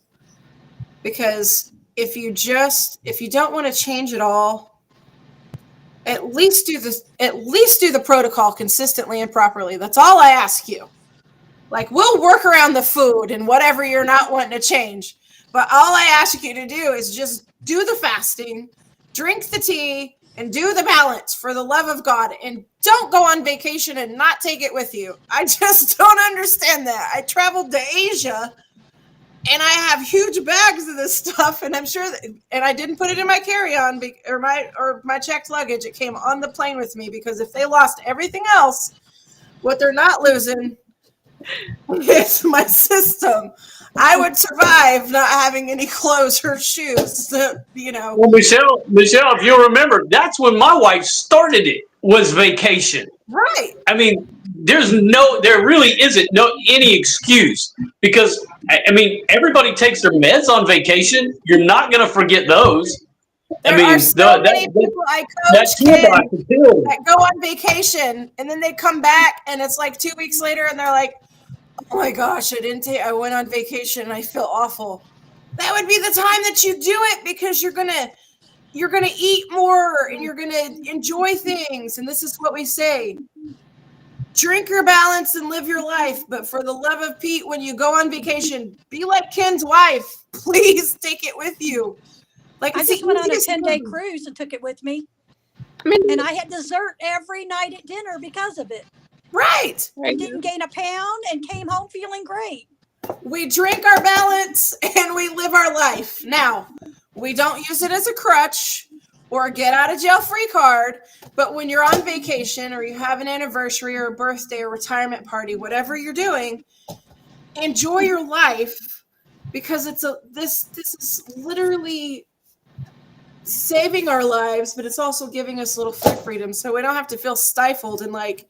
Speaker 1: Because if you don't want to change at all, at least do the protocol consistently and properly. That's all I ask you. Like, we'll work around the food and whatever you're not wanting to change. But all I ask you to do is just do the fasting, drink the tea, and do the balance for the love of God. And don't go on vacation and not take it with you. I just don't understand that. I traveled to Asia and I have huge bags of this stuff, and I'm sure that, and I didn't put it in my carry-on or my checked luggage. It came on the plane with me, because if they lost everything else, what they're not losing is my system. I would survive not having any clothes or shoes, you know.
Speaker 2: Well, Michelle, if you'll remember, that's when my wife started it, was vacation.
Speaker 1: Right.
Speaker 2: I mean, there really isn't any excuse, because I mean, everybody takes their meds on vacation. You're not going to forget those.
Speaker 1: There are so many people I coach that go on vacation and then they come back and it's like 2 weeks later and they're like, oh my gosh, I went on vacation and I feel awful. That would be the time that you do it, because you're gonna eat more and you're gonna enjoy things. And this is what we say: drink your balance and live your life. But for the love of Pete, when you go on vacation, be like Ken's wife. Please take it with you. Like,
Speaker 7: I
Speaker 1: it's the
Speaker 7: just went on a
Speaker 1: easiest
Speaker 7: 10-day
Speaker 1: thing.
Speaker 7: cruise and took it with me.
Speaker 3: I mean,
Speaker 7: And I had dessert every night at dinner because of it.
Speaker 1: Right.
Speaker 7: And didn't gain a pound and came home feeling great.
Speaker 1: We drink our balance and we live our life. Now, we don't use it as a crutch or a get out of jail free card, but when you're on vacation or you have an anniversary or a birthday or retirement party, whatever you're doing, enjoy your life, because this is literally saving our lives, but it's also giving us a little freedom, so we don't have to feel stifled and like,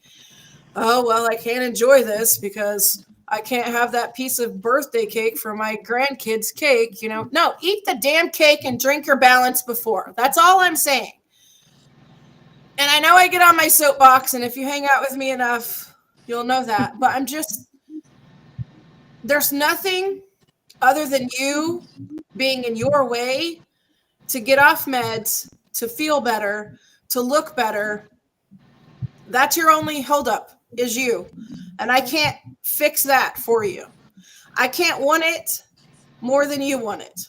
Speaker 1: oh, well, I can't enjoy this because I can't have that piece of birthday cake for my grandkids' cake, you know? No, eat the damn cake and drink your balance before. That's all I'm saying. And I know I get on my soapbox, and if you hang out with me enough, you'll know that. But there's nothing other than you being in your way to get off meds, to feel better, to look better. That's your only holdup, is you. And I can't fix that for you. I can't want it more than you want it.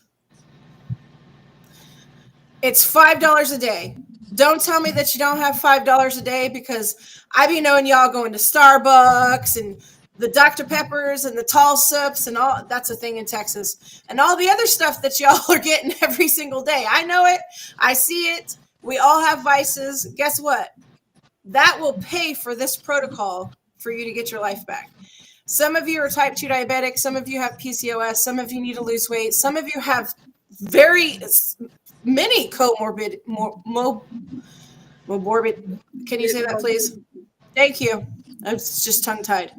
Speaker 1: It's $5 a day. Don't tell me that you don't have $5 a day, because I be knowing y'all going to Starbucks and the Dr. Peppers and the tall sips and all. That's a thing in Texas. And all the other stuff that y'all are getting every single day. I know it. I see it. We all have vices. Guess what? That will pay for this protocol for you to get your life back. Some of you are type 2 diabetic. Some of you have PCOS. Some of you need to lose weight. Some of you have very many comorbid, morbid. Can you say that, please? Thank you. I'm just tongue-tied.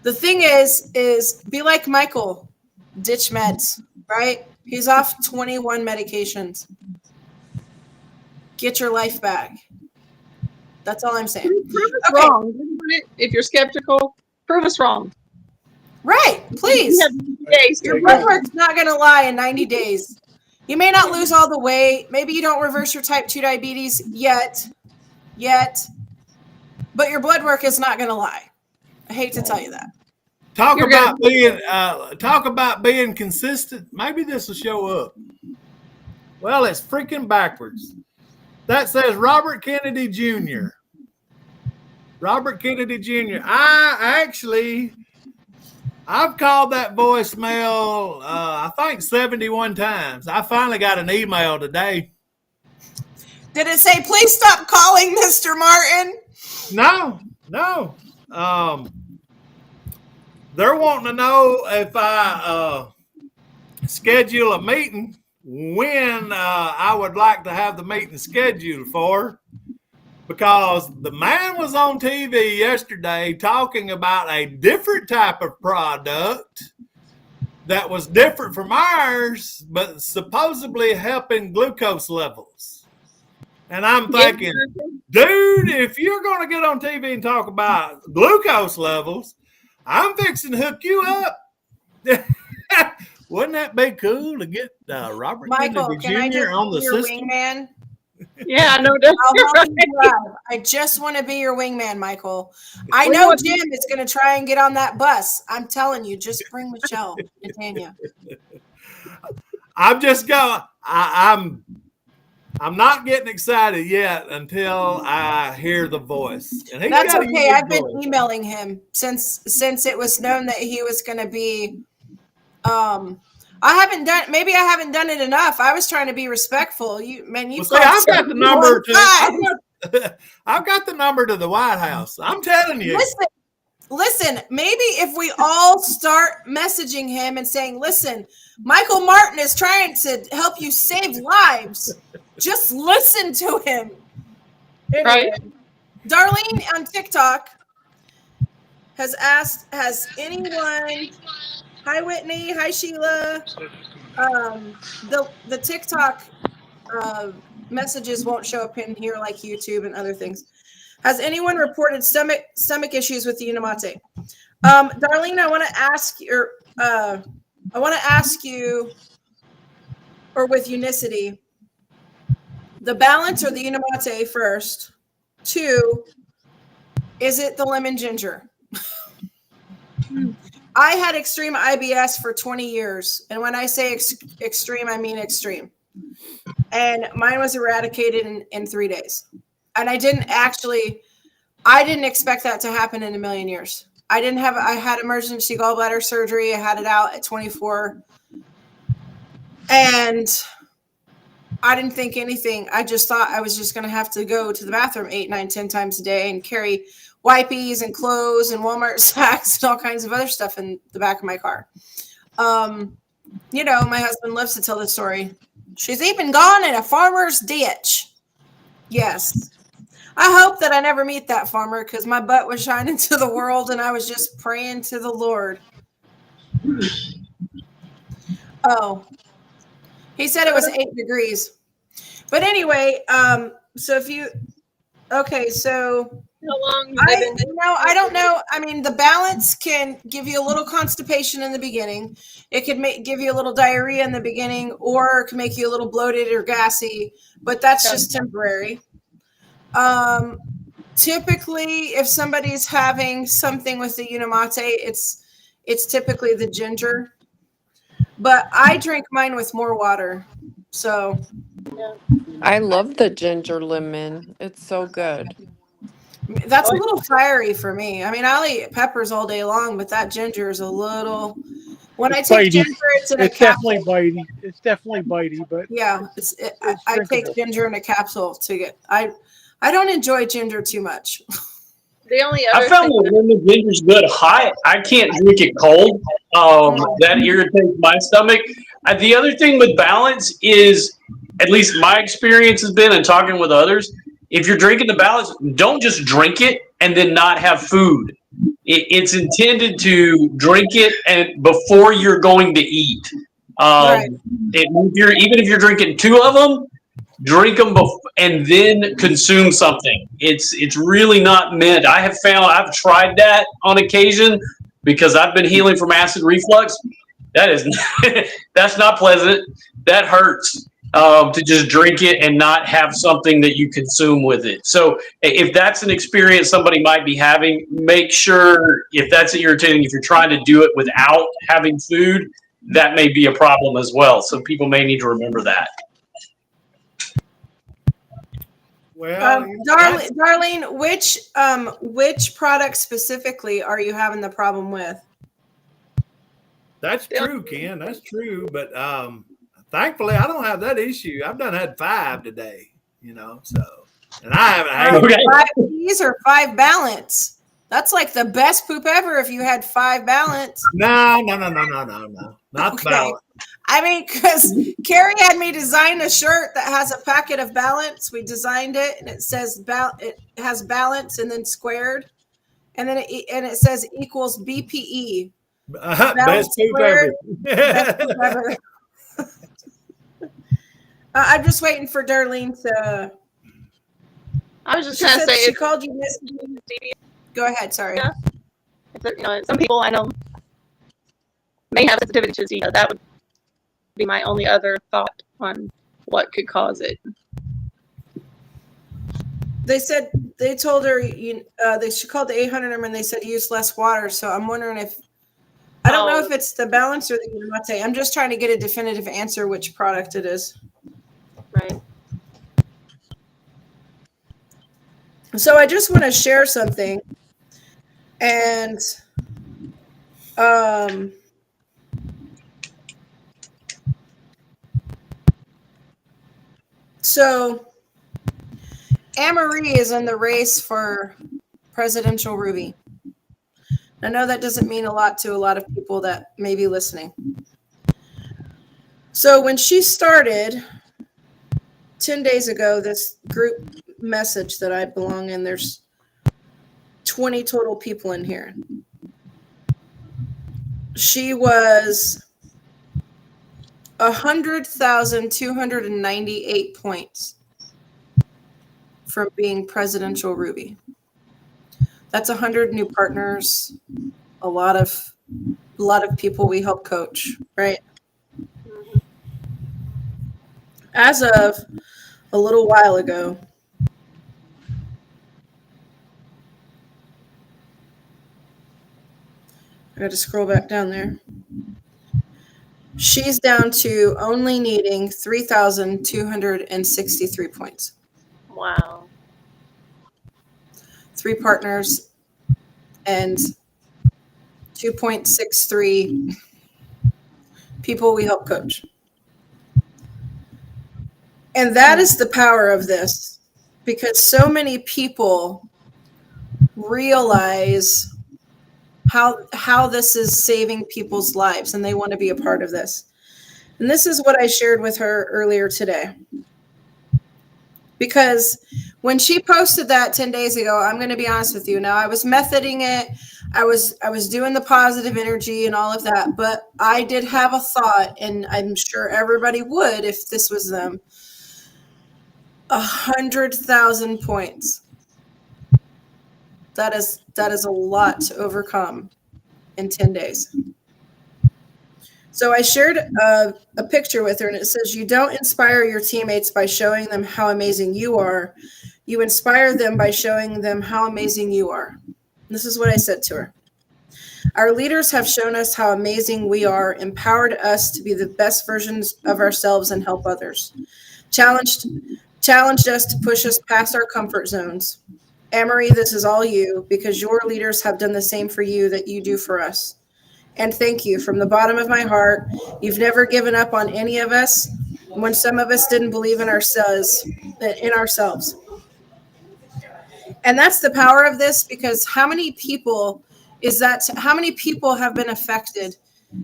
Speaker 1: The thing is be like Michael. Ditch meds, right? He's off 21 medications. Get your life back. That's all I'm saying.
Speaker 3: Prove us wrong. If you're skeptical, prove us wrong.
Speaker 1: Right, please. Your blood work's not going to lie in 90 days. You may not lose all the weight. Maybe you don't reverse your type 2 diabetes yet, but your blood work is not going to lie. I hate to tell you that.
Speaker 8: Talk about being consistent. Maybe this will show up. Well, it's freaking backwards. That says Robert Kennedy Jr. Robert Kennedy Jr. I've called that voicemail, I think 71 times. I finally got an email today.
Speaker 1: Did it say, please stop calling Mr. Martin?
Speaker 8: No. They're wanting to know if I schedule a meeting, when I would like to have the meeting scheduled for, because the man was on TV yesterday talking about a different type of product that was different from ours, but supposedly helping glucose levels. And I'm thinking, dude, if you're going to get on TV and talk about glucose levels, I'm fixing to hook you up. Wouldn't that be cool to get Robert
Speaker 1: Michael,
Speaker 8: Kennedy Jr. on the
Speaker 1: your
Speaker 8: system?
Speaker 1: Wingman?
Speaker 3: Yeah, I know that.
Speaker 1: I just want to be your wingman, Michael. I know Jim is going to try and get on that bus. I'm telling you, just bring Michelle and Tanya.
Speaker 8: I'm just going. I'm not getting excited yet until I hear the voice. And
Speaker 1: that's okay. I've been emailing him since it was known that he was going to be. Maybe I haven't done it enough. I was trying to be respectful.
Speaker 8: I've got the number I've got the number to the White House. I'm telling you.
Speaker 1: Listen, maybe if we all start messaging him and saying, listen, Michael Martin is trying to help you save lives. Just listen to him. Anyway,
Speaker 3: right.
Speaker 1: Darlene on TikTok has asked, has anyone, hi Whitney, hi Sheila, the TikTok messages won't show up in here like YouTube and other things. Has anyone reported stomach issues with the Unimate? Darlene, I want to ask you, or with Unicity, the balance or the Unimate first. 2, Is it the lemon ginger? I had extreme IBS for 20 years. And when I say extreme, I mean extreme. And mine was eradicated in 3 days. And I didn't expect that to happen in a million years. I had emergency gallbladder surgery. I had it out at 24. And I didn't think anything. I just thought I was just going to have to go to the bathroom 8, 9, 10 times a day and carry wipies and clothes and Walmart sacks and all kinds of other stuff in the back of my car. My husband loves to tell the story. She's even gone in a farmer's ditch. Yes. I hope that I never meet that farmer because my butt was shining to the world and I was just praying to the Lord. Oh, he said it was 8 degrees. But anyway, so
Speaker 3: How long?
Speaker 1: I don't know. I mean, the balance can give you a little constipation in the beginning. It could give you a little diarrhea in the beginning, or it can make you a little bloated or gassy, but that's just temporary. Typically, if somebody's having something with the Unimate, it's typically the ginger. But I drink mine with more water. So
Speaker 6: I love the ginger lemon. It's so good.
Speaker 1: that's a little fiery for me. I mean, I'll eat peppers all day long, but that ginger is a little. When I take
Speaker 5: bitey.
Speaker 1: ginger, it's in a
Speaker 5: It's
Speaker 1: capsule.
Speaker 5: definitely bitey. It's definitely bitey, but
Speaker 1: Yeah, I take
Speaker 5: drinkable.
Speaker 1: ginger in a capsule to get. I don't enjoy ginger too much.
Speaker 3: The only
Speaker 2: I
Speaker 3: other
Speaker 2: found
Speaker 3: thing,
Speaker 2: the lemon ginger's good hot. I can't drink it cold. That irritates my stomach. The other thing with balance is, at least my experience has been, and talking with others, if you're drinking the balance, don't just drink it and then not have food. It's intended to drink it and before you're going to eat.
Speaker 1: Right.
Speaker 2: Even if you're drinking 2 of them, drink them and then consume something. It's really not meant. I've tried that on occasion because I've been healing from acid reflux. That is that's not pleasant. That hurts to just drink it and not have something that you consume with it. So if that's an experience somebody might be having, make sure if that's irritating, if you're trying to do it without having food, that may be a problem as well. So people may need to remember that.
Speaker 8: Well,
Speaker 1: Darlene, which product specifically are you having the problem with?
Speaker 8: that's true, Ken. That's true. But thankfully, I don't have that issue. I've done had 5 today, so, and I haven't had
Speaker 2: Okay.
Speaker 1: 5 P's or 5 balance. That's like the best poop ever if you had 5 balance.
Speaker 8: No. Not
Speaker 1: Okay.
Speaker 8: balance.
Speaker 1: I mean, because Carrie had me design a shirt that has a packet of balance. We designed it, and it says it has balance and then squared, and then it says equals BPE.
Speaker 8: Best poop ever.
Speaker 1: Best poop ever. I'm just waiting for Darlene to.
Speaker 3: I was just going to say,
Speaker 1: she called you Miss. Go ahead. Sorry.
Speaker 3: Yeah. Some people I know may have sensitivity to stevia. That would be my only other thought on what could cause it.
Speaker 1: They told her she called the 800 number and they said use less water. So I'm wondering if I don't know if it's the balance or the Unimate. I'm just trying to get a definitive answer which product it is.
Speaker 3: Right.
Speaker 1: So I just want to share something, and so Anne-Marie is in the race for presidential Ruby. I know that doesn't mean a lot to a lot of people that may be listening. So when she started 10 days ago, this group message that I belong in, there's 20 total people in here. She was 100,298 points from being presidential Ruby. That's 100 new partners, a lot of people we help coach, right? As of a little while ago, I got to scroll back down there. She's down to only needing 3,263 points.
Speaker 3: Wow.
Speaker 1: 3 partners and 2.63 people we help coach. And that is the power of this, because so many people realize how this is saving people's lives, and they want to be a part of this. And this is what I shared with her earlier today. Because when she posted that 10 days ago, I'm going to be honest with you. Now, I was methoding it. I was doing the positive energy and all of that, but I did have a thought, and I'm sure everybody would if this was them. 100,000 points. That is a lot to overcome in 10 days. So I shared a picture with her, and it says, you don't inspire your teammates by showing them how amazing you are. You inspire them by showing them how amazing you are. This is what I said to her. Our leaders have shown us how amazing we are, empowered us to be the best versions of ourselves and help others. Challenged us to push us past our comfort zones. Amory, this is all you, because your leaders have done the same for you that you do for us. And thank you from the bottom of my heart. You've never given up on any of us when some of us didn't believe in ourselves. And that's the power of this, because how many people have been affected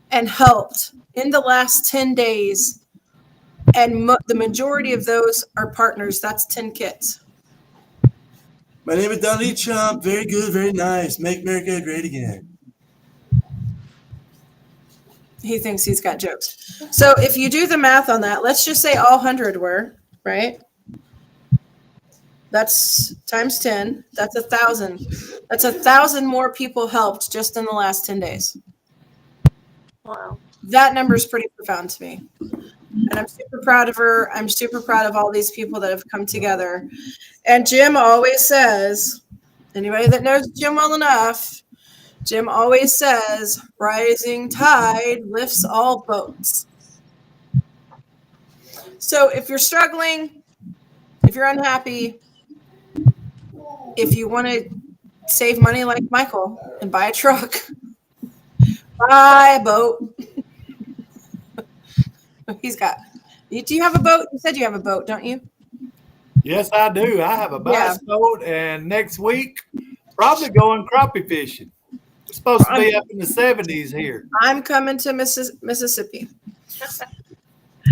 Speaker 1: and helped in the last 10 days? And the majority of those are partners. That's 10 kids.
Speaker 9: My name is Donnie Chomp. Very good, very nice. Make America great again.
Speaker 1: He thinks he's got jokes. So if you do the math on that, let's just say all 100 were, right? That's times 10. That's 1,000. That's 1,000 more people helped just in the last 10 days.
Speaker 3: Wow.
Speaker 1: That number is pretty profound to me. And I'm super proud of her. I'm super proud of all these people that have come together. And Jim always says, anybody that knows Jim well enough, Jim always says, rising tide lifts all boats. So if you're struggling, if you're unhappy, if you want to save money like Michael and buy a truck, buy a boat. Do you have a boat? You said you have a boat, don't you?
Speaker 8: Yes, I do. I have a bass boat, and next week, probably going crappie fishing. It's supposed to be up in the 70s here.
Speaker 1: I'm coming to Mississippi.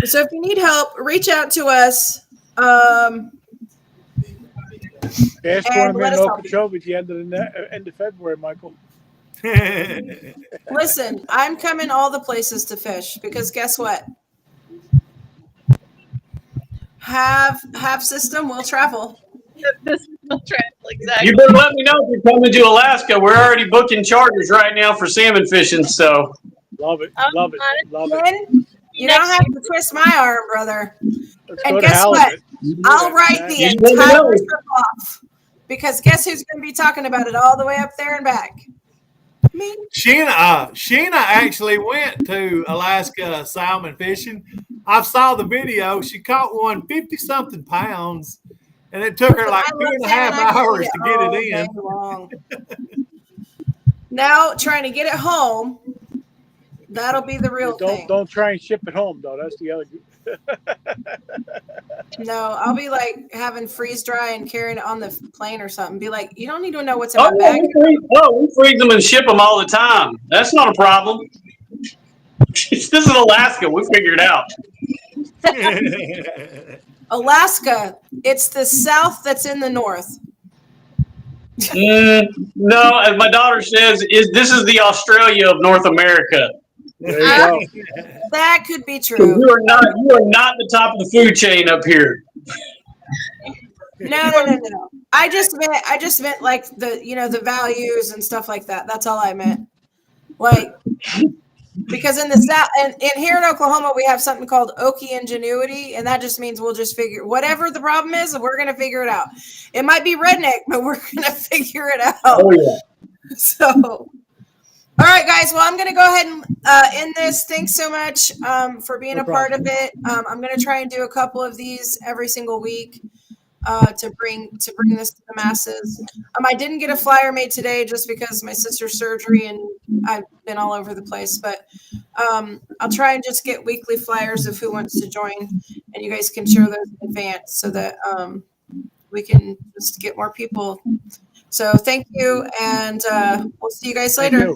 Speaker 1: So if you need help, reach out to us.
Speaker 5: Bass tournament in
Speaker 1: let us help
Speaker 5: Okeechobee at the end of February, Michael.
Speaker 1: Listen, I'm coming all the places to fish, because guess what? Have system will travel.
Speaker 3: This will travel, exactly.
Speaker 2: You better let me know if you're coming to Alaska. We're already booking charters right now for salmon fishing. So
Speaker 5: Love it. Love it. Love it.
Speaker 1: Ken, you don't have to twist my arm, brother.
Speaker 5: Let's
Speaker 1: And
Speaker 5: go to
Speaker 1: guess what?
Speaker 5: Halibut.
Speaker 1: I'll write the
Speaker 2: You never
Speaker 1: entire
Speaker 2: know.
Speaker 1: trip off, because guess who's going to be talking about it all the way up there and back? Me.
Speaker 8: Sheena actually went to Alaska salmon fishing. I saw the video. She caught one 50-something pounds, and it took her like
Speaker 1: I love
Speaker 8: 2.5
Speaker 1: salmon. I can
Speaker 8: hours
Speaker 1: eat
Speaker 8: to get
Speaker 1: all
Speaker 8: it in.
Speaker 1: day long. Now trying to get it home, that'll be the real thing.
Speaker 5: Don't try and ship it home though. That's the other.
Speaker 1: No, I'll be like having freeze dry and carrying it on the plane or something. Be like, you don't need to know what's in
Speaker 2: Oh,
Speaker 1: my
Speaker 2: yeah,
Speaker 1: bag.
Speaker 2: we freeze them and ship them all the time. That's not a problem. This is Alaska. We figure it out.
Speaker 1: Alaska, it's the South that's in the North.
Speaker 2: No, as my daughter says, this is the Australia of North America.
Speaker 5: There you go.
Speaker 1: That could be
Speaker 2: So
Speaker 1: true.
Speaker 2: you are not the top of the food chain up here.
Speaker 1: No. I just meant like the values and stuff like that. That's all I meant. Like, because in the South and here in Oklahoma, we have something called Okie ingenuity, and that just means we'll just figure whatever the problem is, we're gonna figure it out. It might be redneck, but we're gonna figure it out.
Speaker 2: Oh yeah.
Speaker 1: So, All right, guys. Well, I'm going to go ahead and end this. Thanks so much for being
Speaker 5: No
Speaker 1: a part of
Speaker 5: problem.
Speaker 1: it. I'm going to try and do a couple of these every single week to bring this to the masses. I didn't get a flyer made today just because of my sister's surgery and I've been all over the place. But I'll try and just get weekly flyers of who wants to join, and you guys can share those in advance so that we can just get more people. So thank you, and we'll see you guys
Speaker 5: Thank
Speaker 1: later.
Speaker 5: you.